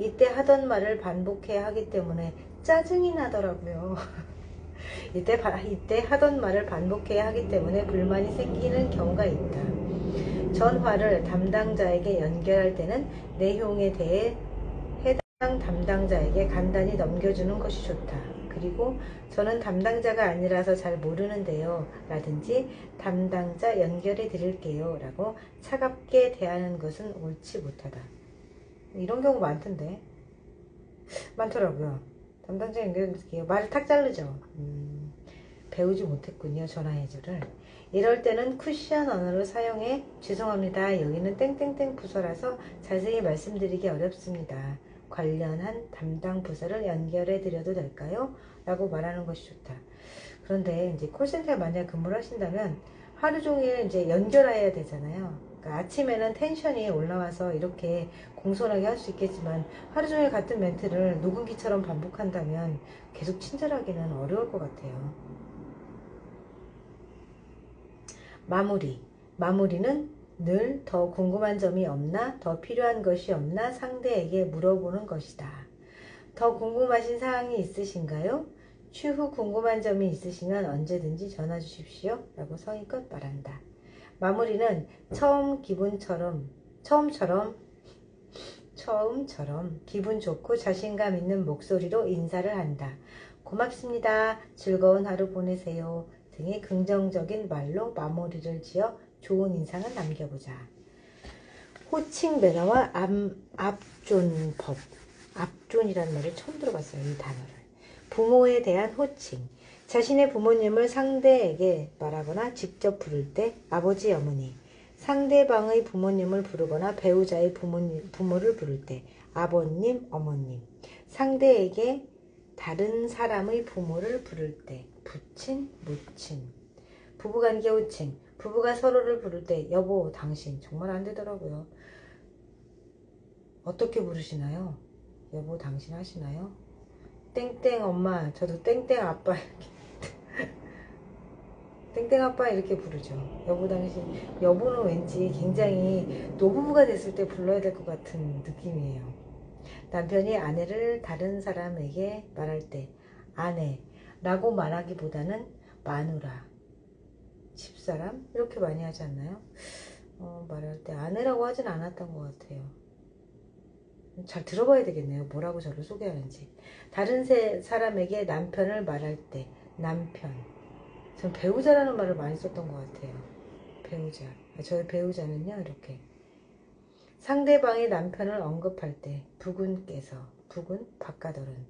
이때 하던 말을 반복해야 하기 때문에 짜증이 나더라고요. 이때 하던 말을 반복해야 하기 때문에 불만이 생기는 경우가 있다. 전화를 담당자에게 연결할 때는 내용에 대해 해당 담당자에게 간단히 넘겨주는 것이 좋다. 그리고 저는 담당자가 아니라서 잘 모르는데요 라든지 담당자 연결해 드릴게요 라고 차갑게 대하는 것은 옳지 못하다. 이런 경우 많더라고요. 담당자 연결해 드릴게요. 말을 탁 자르죠. 배우지 못했군요. 전화해주를. 이럴 때는 쿠션 언어를 사용해 죄송합니다. 여기는 땡땡땡 부서라서 자세히 말씀드리기 어렵습니다. 관련한 담당 부서를 연결해 드려도 될까요? 라고 말하는 것이 좋다. 그런데 이제 콜센터에 만약 근무를 하신다면 하루 종일 이제 연결해야 되잖아요. 그러니까 아침에는 텐션이 올라와서 이렇게 공손하게 할 수 있겠지만 하루 종일 같은 멘트를 녹음기처럼 반복한다면 계속 친절하기는 어려울 것 같아요. 마무리는 늘 더 궁금한 점이 없나, 더 필요한 것이 없나 상대에게 물어보는 것이다. 더 궁금하신 사항이 있으신가요? 추후 궁금한 점이 있으시면 언제든지 전화 주십시오. 라고 성의껏 말한다. 마무리는 처음처럼 기분 좋고 자신감 있는 목소리로 인사를 한다. 고맙습니다. 즐거운 하루 보내세요. 등의 긍정적인 말로 마무리를 지어 좋은 인상을 남겨보자. 호칭 매너와 압존법. 압존이라는 말을 처음 들어봤어요. 이 단어를. 부모에 대한 호칭. 자신의 부모님을 상대에게 말하거나 직접 부를 때 아버지, 어머니. 상대방의 부모님을 부르거나 배우자의 부모를 부를 때 아버님, 어머님. 상대에게 다른 사람의 부모를 부를 때 부친, 모친. 부부관계 호칭. 부부가 서로를 부를 때 여보, 당신. 정말 안 되더라고요. 어떻게 부르시나요? 여보, 당신 하시나요? 땡땡 엄마, 저도 땡땡 아빠 이렇게 땡땡 아빠 이렇게 부르죠. 여보, 당신. 여보는 왠지 굉장히 노부부가 됐을 때 불러야 될 것 같은 느낌이에요. 남편이 아내를 다른 사람에게 말할 때 아내라고 말하기보다는 마누라, 집사람 이렇게 많이 하지 않나요? 말할 때 아내라고 하진 않았던 것 같아요. 잘 들어봐야 되겠네요. 뭐라고 저를 소개하는지. 다른 사람에게 남편을 말할 때 남편. 전 배우자라는 말을 많이 썼던 것 같아요. 배우자. 저의 배우자는요. 이렇게. 상대방의 남편을 언급할 때 부군께서. 부군 바깥어른.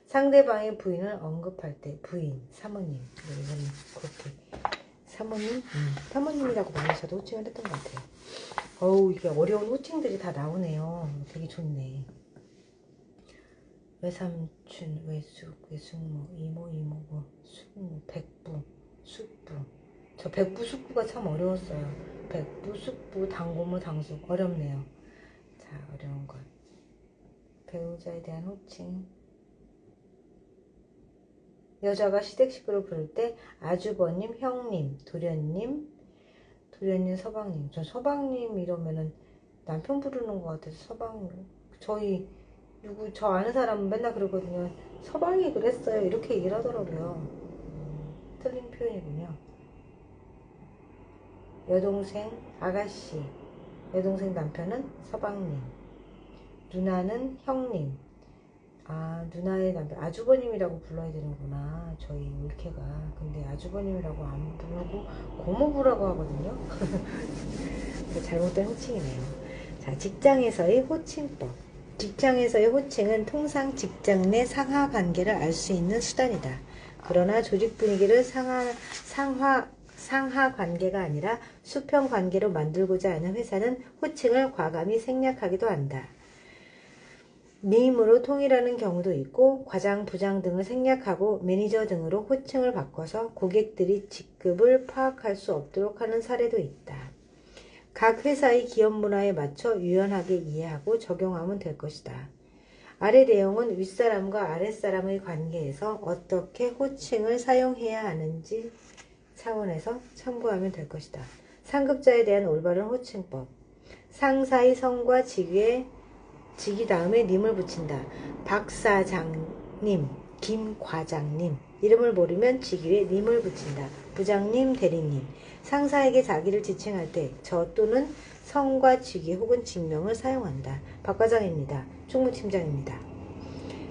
상대방의 부인을 언급할 때 부인, 사모님. 이거는 그렇게 사모님? 사모님이라고 많이 저도 호칭을 했던 것 같아요. 어우, 이게 어려운 호칭들이 다 나오네요. 되게 좋네. 외삼촌, 외숙, 외숙모, 이모, 이모부, 숙모, 백부, 숙부. 저 백부, 숙부가 참 어려웠어요. 백부, 숙부, 당고모, 당숙. 어렵네요. 자, 어려운 것. 배우자에 대한 호칭. 여자가 시댁식구를 부를 때 아주버님, 형님, 도련님, 서방님. 전 서방님 이러면은 남편 부르는 것 같아서 서방. 저 아는 사람은 맨날 그러거든요. 서방이 그랬어요. 이렇게 얘기를 하더라고요. 틀린 표현이군요. 여동생, 아가씨. 여동생 남편은 서방님. 누나는 형님. 아, 누나의 남편. 아주버님이라고 불러야 되는구나. 저희 올케가. 근데 아주버님이라고 안 부르고 고모부라고 하거든요. 잘못된 호칭이네요. 자, 직장에서의 호칭법. 직장에서의 호칭은 통상 직장 내 상하 관계를 알 수 있는 수단이다. 그러나 조직 분위기를 상하 관계가 아니라 수평 관계로 만들고자 하는 회사는 호칭을 과감히 생략하기도 한다. 미임으로 통일하는 경우도 있고 과장, 부장 등을 생략하고 매니저 등으로 호칭을 바꿔서 고객들이 직급을 파악할 수 없도록 하는 사례도 있다. 각 회사의 기업 문화에 맞춰 유연하게 이해하고 적용하면 될 것이다. 아래 내용은 윗사람과 아랫사람의 관계에서 어떻게 호칭을 사용해야 하는지 차원에서 참고하면 될 것이다. 상급자에 대한 올바른 호칭법. 상사의 성과 직위 다음에 님을 붙인다. 박 사장님, 김 과장님. 이름을 모르면 직위에 님을 붙인다. 부장님, 대리님. 상사에게 자기를 지칭할 때 저 또는 성과 직위 혹은 직명을 사용한다. 박 과장입니다. 총무팀장입니다.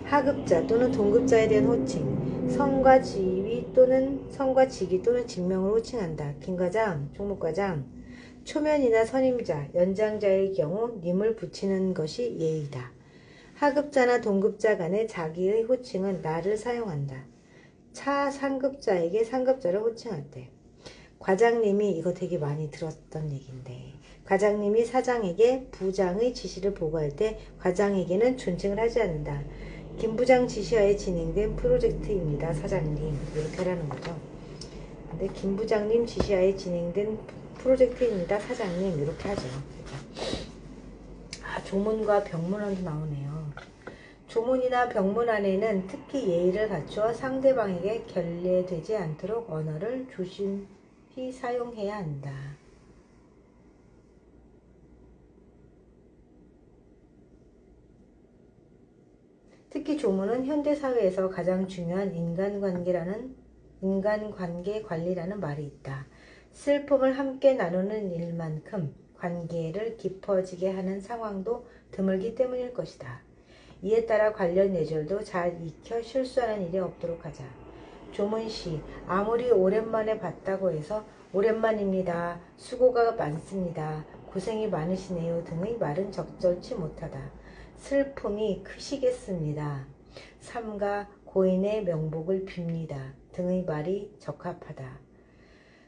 하급자 또는 동급자에 대한 호칭. 성과 지위 또는 성과 직위 또는 직명을 호칭한다. 김 과장, 총무과장. 초면이나 선임자, 연장자의 경우 님을 붙이는 것이 예의다. 하급자나 동급자 간의 자기의 호칭은 나를 사용한다. 상급자에게 상급자를 호칭할 때. 과장님이, 이거 되게 많이 들었던 얘기인데, 과장님이 사장에게 부장의 지시를 보고할 때 과장에게는 존칭을 하지 않는다. 김 부장 지시하에 진행된 프로젝트입니다. 사장님. 이렇게 하라는 거죠. 근데 김 부장님 지시하에 진행된 프로젝트입니다. 사장님. 이렇게 하죠. 아, 조문과 병문안도 나오네요. 조문이나 병문안에는 특히 예의를 갖추어 상대방에게 결례되지 않도록 언어를 조심히 사용해야 한다. 특히 조문은 현대사회에서 가장 중요한 인간관계 관리라는 말이 있다. 슬픔을 함께 나누는 일만큼 관계를 깊어지게 하는 상황도 드물기 때문일 것이다. 이에 따라 관련 예절도 잘 익혀 실수하는 일이 없도록 하자. 조문시, 아무리 오랜만에 봤다고 해서 오랜만입니다. 수고가 많습니다. 고생이 많으시네요 등의 말은 적절치 못하다. 슬픔이 크시겠습니다. 삼가 고인의 명복을 빕니다 등의 말이 적합하다.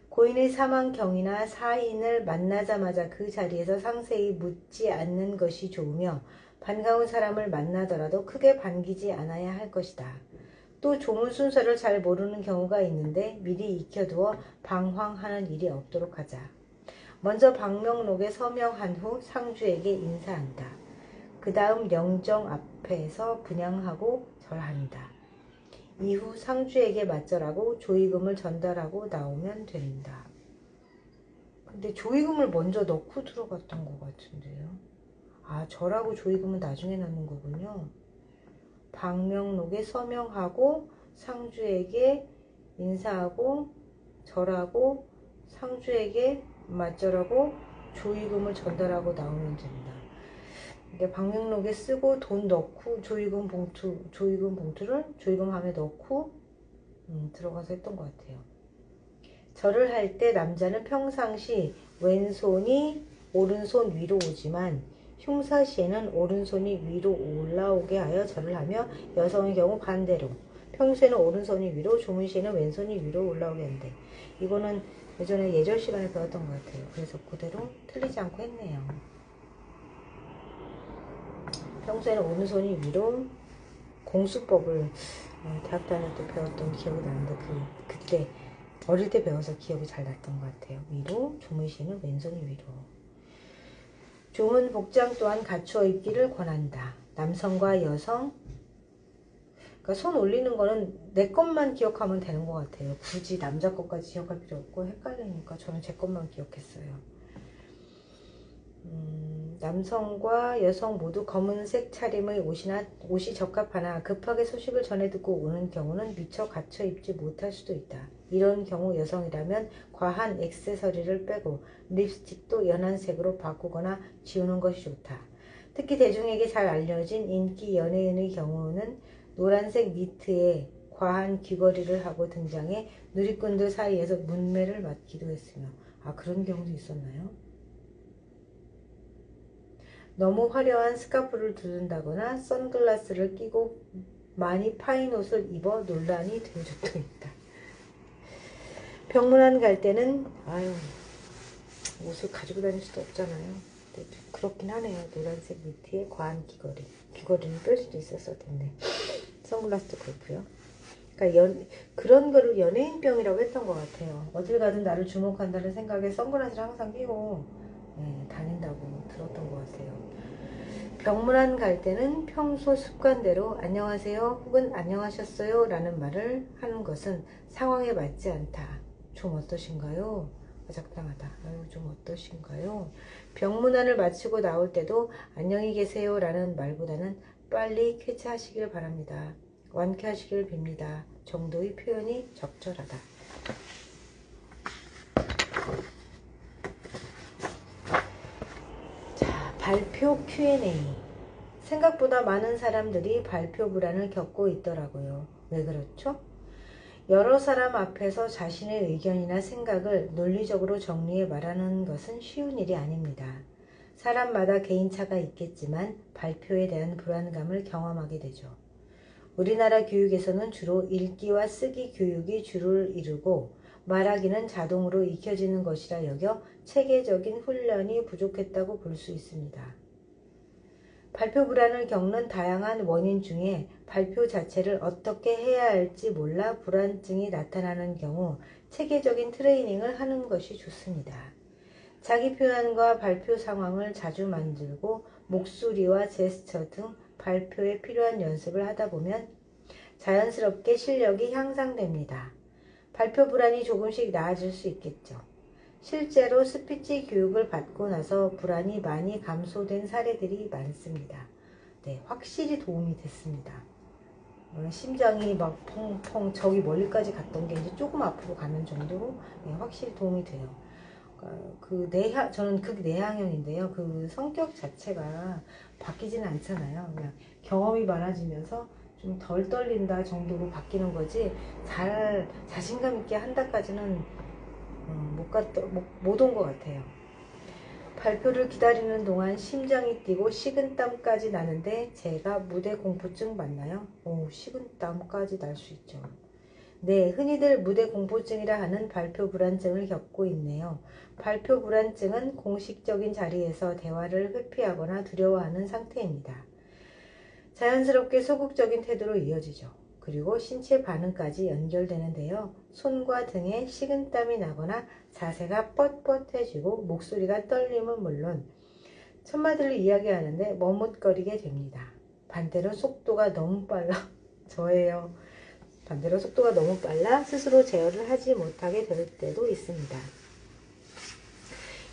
고인의 사망 경위나 사인을 만나자마자 그 자리에서 상세히 묻지 않는 것이 좋으며 반가운 사람을 만나더라도 크게 반기지 않아야 할 것이다. 또 조문 순서를 잘 모르는 경우가 있는데 미리 익혀두어 방황하는 일이 없도록 하자. 먼저 방명록에 서명한 후 상주에게 인사한다. 그 다음 영정 앞에서 분향하고 절한다. 이후 상주에게 맞절하고 조의금을 전달하고 나오면 된다. 근데 조의금을 먼저 넣고 들어갔던 것 같은데요. 아, 절하고 조의금은 나중에 넣는 거군요. 방명록에 서명하고 상주에게 인사하고 절하고 상주에게 맞절하고 조의금을 전달하고 나오면 된다. 이게 방명록에 쓰고 돈 넣고 조의금 봉투를 조의금함에 넣고 들어가서 했던 것 같아요. 절을 할 때 남자는 평상시 왼손이 오른손 위로 오지만 흉사시에는 오른손이 위로 올라오게 하여 절을 하며, 여성의 경우 반대로 평소에는 오른손이 위로, 조문시에는 왼손이 위로 올라오게 한대. 이거는 예전에 예절 시간에 배웠던 것 같아요. 그래서 그대로 틀리지 않고 했네요. 평소에는 오른손이 위로, 공수법을 대학 다닐 때 배웠던 기억이 나는데 그때 어릴 때 배워서 기억이 잘 났던 것 같아요. 위로, 조문시에는 왼손이 위로. 조문 복장 또한 갖추어 입기를 권한다. 남성과 여성, 그러니까 손 올리는 거는 내 것만 기억하면 되는 것 같아요. 굳이 남자 것까지 기억할 필요 없고 헷갈리니까 저는 제 것만 기억했어요. 남성과 여성 모두 검은색 차림의 옷이 적합하나 급하게 소식을 전해 듣고 오는 경우는 미처 갖춰 입지 못할 수도 있다. 이런 경우 여성이라면 과한 액세서리를 빼고 립스틱도 연한 색으로 바꾸거나 지우는 것이 좋다. 특히 대중에게 잘 알려진 인기 연예인의 경우는 노란색 니트에 과한 귀걸이를 하고 등장해 누리꾼들 사이에서 문매를 맞기도 했으며, 그런 경우도 있었나요? 너무 화려한 스카프를 두른다거나 선글라스를 끼고 많이 파인 옷을 입어 논란이 된 적도 있다. 병문안 갈 때는 옷을 가지고 다닐 수도 없잖아요. 그렇긴 하네요. 노란색 니트에 과한 귀걸이는 뺄 수도 있었을 텐데, 선글라스도 그렇고요. 그러니까 그런 거를 연예인병이라고 했던 것 같아요. 어딜 가든 나를 주목한다는 생각에 선글라스를 항상 끼고 다닌다고 들었던 것 같아요. 병문안 갈 때는 평소 습관대로 안녕하세요 혹은 안녕하셨어요 라는 말을 하는 것은 상황에 맞지 않다. 좀 어떠신가요? 적당하다. 좀 어떠신가요? 병문안을 마치고 나올 때도 안녕히 계세요 라는 말보다는 빨리 쾌차하시길 바랍니다. 완쾌하시길 빕니다. 정도의 표현이 적절하다. 자, 발표 Q&A. 생각보다 많은 사람들이 발표 불안을 겪고 있더라고요. 왜 그렇죠? 여러 사람 앞에서 자신의 의견이나 생각을 논리적으로 정리해 말하는 것은 쉬운 일이 아닙니다. 사람마다 개인차가 있겠지만 발표에 대한 불안감을 경험하게 되죠. 우리나라 교육에서는 주로 읽기와 쓰기 교육이 주를 이루고 말하기는 자동으로 익혀지는 것이라 여겨 체계적인 훈련이 부족했다고 볼 수 있습니다. 발표 불안을 겪는 다양한 원인 중에 발표 자체를 어떻게 해야 할지 몰라 불안증이 나타나는 경우 체계적인 트레이닝을 하는 것이 좋습니다. 자기 표현과 발표 상황을 자주 만들고 목소리와 제스처 등 발표에 필요한 연습을 하다 보면 자연스럽게 실력이 향상됩니다. 발표 불안이 조금씩 나아질 수 있겠죠. 실제로 스피치 교육을 받고 나서 불안이 많이 감소된 사례들이 많습니다. 네, 확실히 도움이 됐습니다. 심장이 막 펑펑 저기 멀리까지 갔던 게 이제 조금 앞으로 가는 정도로 확실히 도움이 돼요. 저는 극내향형인데요. 그 성격 자체가 바뀌지는 않잖아요. 그냥 경험이 많아지면서 좀 덜 떨린다 정도로 바뀌는 거지, 자신감 있게 한다까지는 못 온 것 같아요. 발표를 기다리는 동안 심장이 뛰고 식은땀까지 나는데 제가 무대 공포증 맞나요? 식은땀까지 날 수 있죠. 네, 흔히들 무대 공포증이라 하는 발표 불안증을 겪고 있네요. 발표 불안증은 공식적인 자리에서 대화를 회피하거나 두려워하는 상태입니다. 자연스럽게 소극적인 태도로 이어지죠. 그리고 신체 반응까지 연결되는데요. 손과 등에 식은땀이 나거나 자세가 뻣뻣해지고 목소리가 떨림은 물론 첫마디를 이야기하는데 머뭇거리게 됩니다. 반대로 속도가 너무 빨라 저예요. 반대로 속도가 너무 빨라 스스로 제어를 하지 못하게 될 때도 있습니다.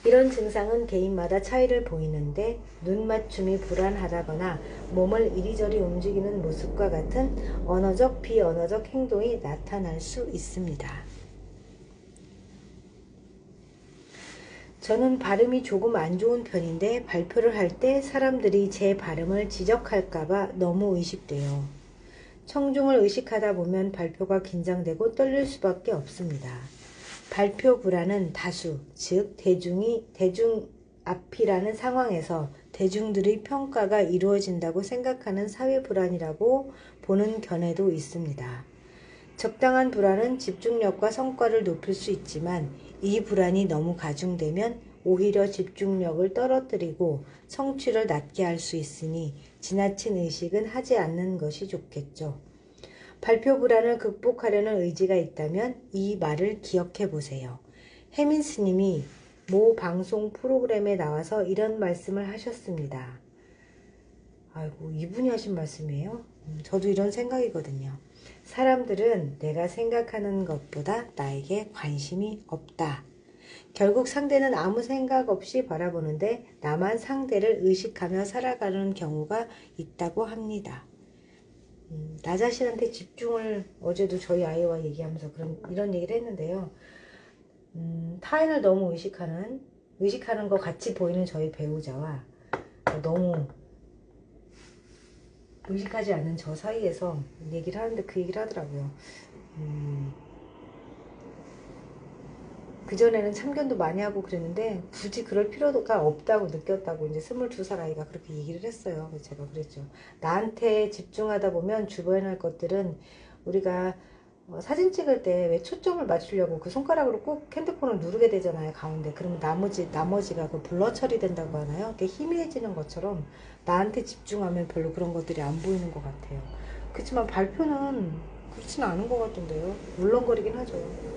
이런 증상은 개인마다 차이를 보이는데 눈 맞춤이 불안하다거나 몸을 이리저리 움직이는 모습과 같은 언어적, 비언어적 행동이 나타날 수 있습니다. 저는 발음이 조금 안 좋은 편인데 발표를 할 때 사람들이 제 발음을 지적할까봐 너무 의식돼요. 청중을 의식하다 보면 발표가 긴장되고 떨릴 수밖에 없습니다. 발표 불안은 다수, 즉 대중 앞이라는 상황에서 대중들의 평가가 이루어진다고 생각하는 사회 불안이라고 보는 견해도 있습니다. 적당한 불안은 집중력과 성과를 높일 수 있지만 이 불안이 너무 가중되면 오히려 집중력을 떨어뜨리고 성취를 낮게 할 수 있으니 지나친 의식은 하지 않는 것이 좋겠죠. 발표 불안을 극복하려는 의지가 있다면 이 말을 기억해 보세요. 혜민 스님이 모 방송 프로그램에 나와서 이런 말씀을 하셨습니다. 아이고, 이분이 하신 말씀이에요? 저도 이런 생각이거든요. 사람들은 내가 생각하는 것보다 나에게 관심이 없다. 결국 상대는 아무 생각 없이 바라보는데 나만 상대를 의식하며 살아가는 경우가 있다고 합니다. 나 자신한테 집중을 어제도 저희 아이와 얘기하면서 이런 얘기를 했는데요. 타인을 너무 의식하는 것 같이 보이는 저희 배우자와 너무 의식하지 않는 저 사이에서 얘기를 하는데 그 얘기를 하더라고요. 그전에는 참견도 많이 하고 그랬는데 굳이 그럴 필요가 없다고 느꼈다고 이제 22살 아이가 그렇게 얘기를 했어요. 그래서 제가 그랬죠. 나한테 집중하다 보면 주변의 것들은 우리가 사진 찍을 때 왜 초점을 맞추려고 그 손가락으로 꼭 핸드폰을 누르게 되잖아요. 가운데. 그러면 나머지가 그 블러 처리된다고 하나요? 이렇게 희미해지는 것처럼 나한테 집중하면 별로 그런 것들이 안 보이는 것 같아요. 그렇지만 발표는 그렇지는 않은 것 같던데요. 물렁거리긴 하죠.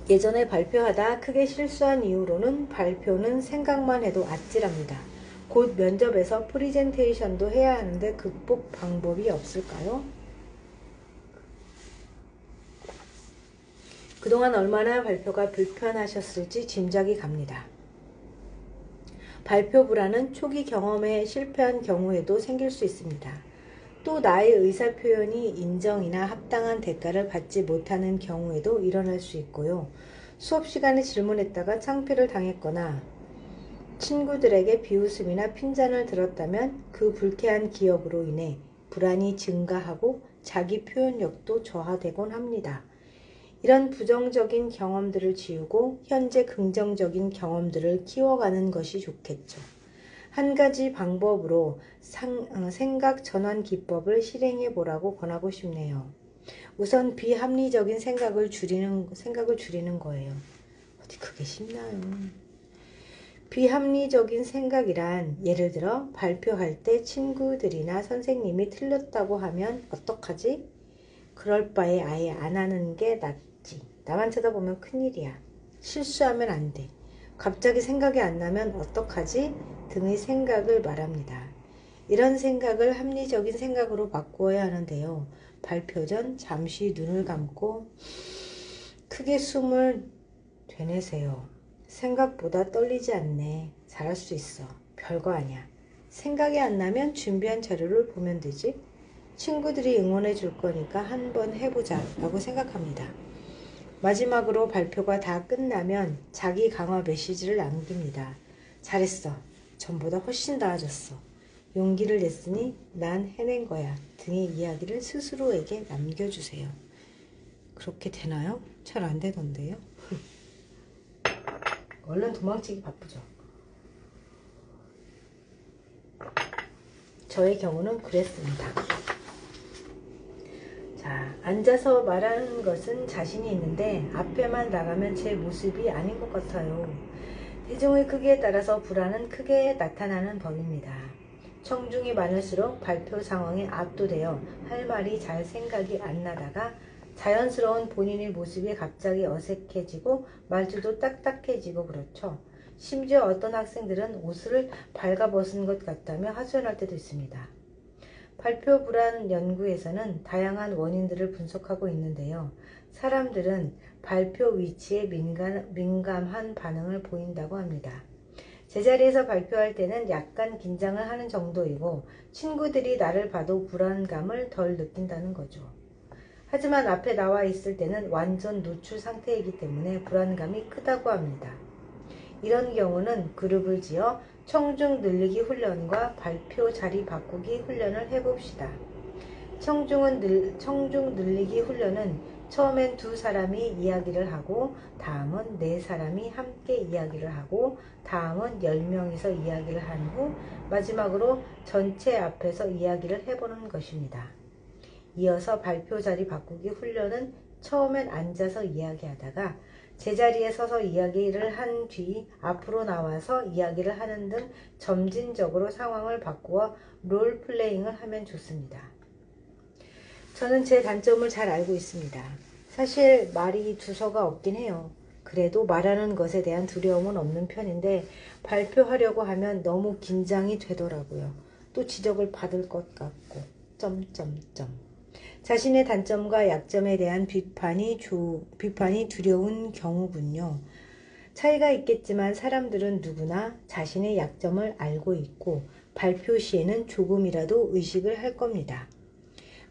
예전에 발표하다 크게 실수한 이후로는 발표는 생각만 해도 아찔합니다. 곧 면접에서 프리젠테이션도 해야 하는데 극복 방법이 없을까요? 그동안 얼마나 발표가 불편하셨을지 짐작이 갑니다. 발표 불안은 초기 경험에 실패한 경우에도 생길 수 있습니다. 또 나의 의사표현이 인정이나 합당한 대가를 받지 못하는 경우에도 일어날 수 있고요. 수업 시간에 질문했다가 창피를 당했거나 친구들에게 비웃음이나 핀잔을 들었다면 그 불쾌한 기억으로 인해 불안이 증가하고 자기 표현력도 저하되곤 합니다. 이런 부정적인 경험들을 지우고 현재 긍정적인 경험들을 키워가는 것이 좋겠죠. 한 가지 방법으로 생각 전환 기법을 실행해 보라고 권하고 싶네요. 우선 비합리적인 생각을 줄이는 거예요. 어디 그게 쉽나요? 비합리적인 생각이란 예를 들어 발표할 때 친구들이나 선생님이 틀렸다고 하면 어떡하지? 그럴 바에 아예 안 하는 게 낫지. 나만 쳐다보면 큰일이야. 실수하면 안 돼. 갑자기 생각이 안 나면 어떡하지? 등의 생각을 말합니다. 이런 생각을 합리적인 생각으로 바꾸어야 하는데요. 발표 전 잠시 눈을 감고 크게 숨을 되내세요. 생각보다 떨리지 않네. 잘할 수 있어. 별거 아니야. 생각이 안 나면 준비한 자료를 보면 되지. 친구들이 응원해 줄 거니까 한번 해보자 라고 생각합니다. 마지막으로 발표가 다 끝나면 자기 강화 메시지를 남깁니다. 잘했어. 전보다 훨씬 나아졌어. 용기를 냈으니 난 해낸 거야 등의 이야기를 스스로에게 남겨주세요. 그렇게 되나요? 잘 안 되던데요. 얼른 도망치기 바쁘죠. 저의 경우는 그랬습니다. 자, 앉아서 말하는 것은 자신이 있는데 앞에만 나가면 제 모습이 아닌 것 같아요. 대중의 크기에 따라서 불안은 크게 나타나는 법입니다. 청중이 많을수록 발표 상황에 압도되어 할 말이 잘 생각이 안 나다가 자연스러운 본인의 모습이 갑자기 어색해지고 말투도 딱딱해지고 그렇죠. 심지어 어떤 학생들은 옷을 발가벗은 것 같다며 하소연할 때도 있습니다. 발표 불안 연구에서는 다양한 원인들을 분석하고 있는데요. 사람들은 발표 위치에 민감한 반응을 보인다고 합니다. 제자리에서 발표할 때는 약간 긴장을 하는 정도이고 친구들이 나를 봐도 불안감을 덜 느낀다는 거죠. 하지만 앞에 나와 있을 때는 완전 노출 상태이기 때문에 불안감이 크다고 합니다. 이런 경우는 그룹을 지어 청중 늘리기 훈련과 발표 자리 바꾸기 훈련을 해봅시다. 청중 늘리기 훈련은 처음엔 2사람이 이야기를 하고 다음은 4사람이 함께 이야기를 하고 다음은 10명이서 이야기를 한 후 마지막으로 전체 앞에서 이야기를 해보는 것입니다. 이어서 발표 자리 바꾸기 훈련은 처음엔 앉아서 이야기하다가 제자리에 서서 이야기를 한 뒤 앞으로 나와서 이야기를 하는 등 점진적으로 상황을 바꾸어 롤플레잉을 하면 좋습니다. 저는 제 단점을 잘 알고 있습니다. 사실 말이 두서가 없긴 해요. 그래도 말하는 것에 대한 두려움은 없는 편인데 발표하려고 하면 너무 긴장이 되더라고요. 또 지적을 받을 것 같고 자신의 단점과 약점에 대한 비판이 두려운 경우군요. 차이가 있겠지만 사람들은 누구나 자신의 약점을 알고 있고 발표 시에는 조금이라도 의식을 할 겁니다.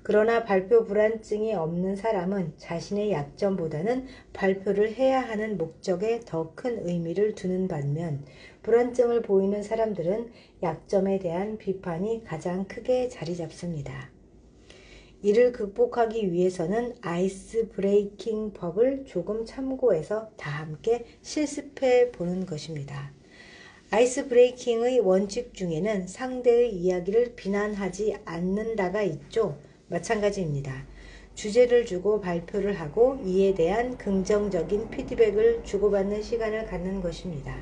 그러나 발표 불안증이 없는 사람은 자신의 약점보다는 발표를 해야 하는 목적에 더 큰 의미를 두는 반면 불안증을 보이는 사람들은 약점에 대한 비판이 가장 크게 자리 잡습니다. 이를 극복하기 위해서는 아이스 브레이킹 법을 조금 참고해서 다 함께 실습해 보는 것입니다. 아이스 브레이킹의 원칙 중에는 상대의 이야기를 비난하지 않는다가 있죠. 마찬가지입니다. 주제를 주고 발표를 하고 이에 대한 긍정적인 피드백을 주고받는 시간을 갖는 것입니다.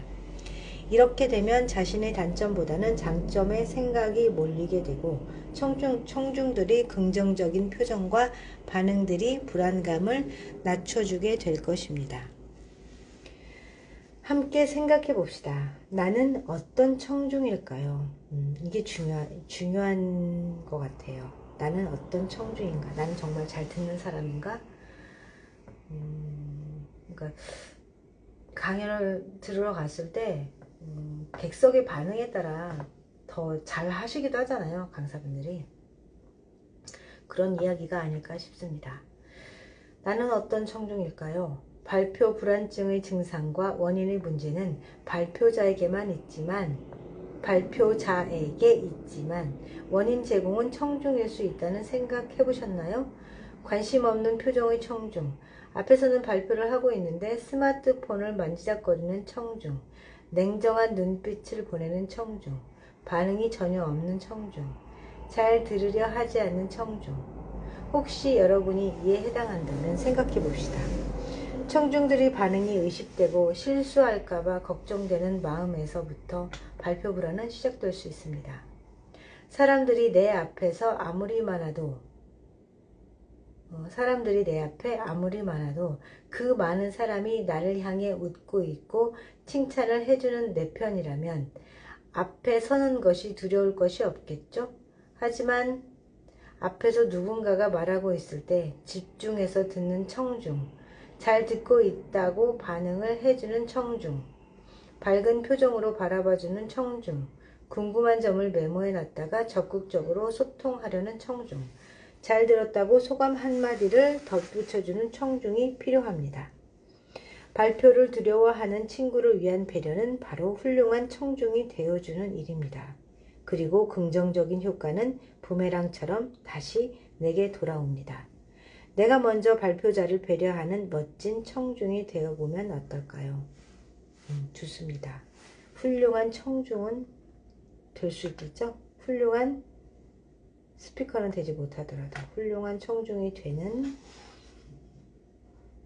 이렇게 되면 자신의 단점보다는 장점에 생각이 몰리게 되고 청중들이 긍정적인 표정과 반응들이 불안감을 낮춰주게 될 것입니다. 함께 생각해 봅시다. 나는 어떤 청중일까요? 이게 중요한 것 같아요. 나는 어떤 청중인가? 나는 정말 잘 듣는 사람인가? 그러니까 강연을 들으러 갔을 때 객석의 반응에 따라 더 잘 하시기도 하잖아요. 강사분들이. 그런 이야기가 아닐까 싶습니다. 나는 어떤 청중일까요? 발표 불안증의 증상과 원인의 문제는 발표자에게 있지만 원인 제공은 청중일 수 있다는 생각해 보셨나요? 관심 없는 표정의 청중, 앞에서는 발표를 하고 있는데 스마트폰을 만지작거리는 청중, 냉정한 눈빛을 보내는 청중, 반응이 전혀 없는 청중, 잘 들으려 하지 않는 청중. 혹시 여러분이 이에 해당한다면 생각해 봅시다. 청중들이 반응이 의식되고 실수할까봐 걱정되는 마음에서부터 발표 불안은 시작될 수 있습니다. 사람들이 내 앞에 아무리 많아도 그 많은 사람이 나를 향해 웃고 있고 칭찬을 해주는 내 편이라면 앞에 서는 것이 두려울 것이 없겠죠? 하지만 앞에서 누군가가 말하고 있을 때 집중해서 듣는 청중, 잘 듣고 있다고 반응을 해주는 청중, 밝은 표정으로 바라봐주는 청중, 궁금한 점을 메모해놨다가 적극적으로 소통하려는 청중, 잘 들었다고 소감 한마디를 덧붙여주는 청중이 필요합니다. 발표를 두려워하는 친구를 위한 배려는 바로 훌륭한 청중이 되어주는 일입니다. 그리고 긍정적인 효과는 부메랑처럼 다시 내게 돌아옵니다. 내가 먼저 발표자를 배려하는 멋진 청중이 되어보면 어떨까요? 좋습니다. 훌륭한 청중은 될 수 있겠죠? 훌륭한 스피커는 되지 못하더라도 훌륭한 청중이 되는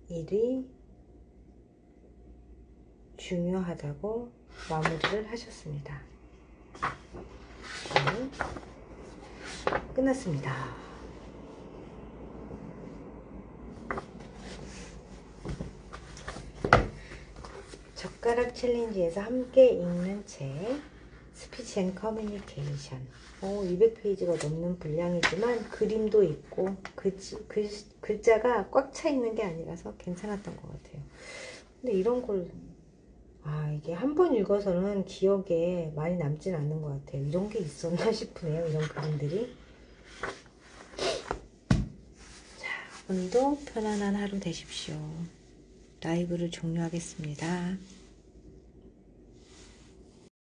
일이 중요하다고 마무리를 하셨습니다. 네, 끝났습니다. 젓가락 챌린지에서 함께 읽는 책 스피치 앤 커뮤니케이션 200페이지가 넘는 분량이지만 그림도 있고 글자가 꽉 차 있는 게 아니라서 괜찮았던 것 같아요. 근데 이런 걸 이게 한 번 읽어서는 기억에 많이 남진 않는 것 같아요. 이런 게 있었나 싶으네요. 이런 그림들이. 자, 오늘도 편안한 하루 되십시오. 라이브를 종료하겠습니다.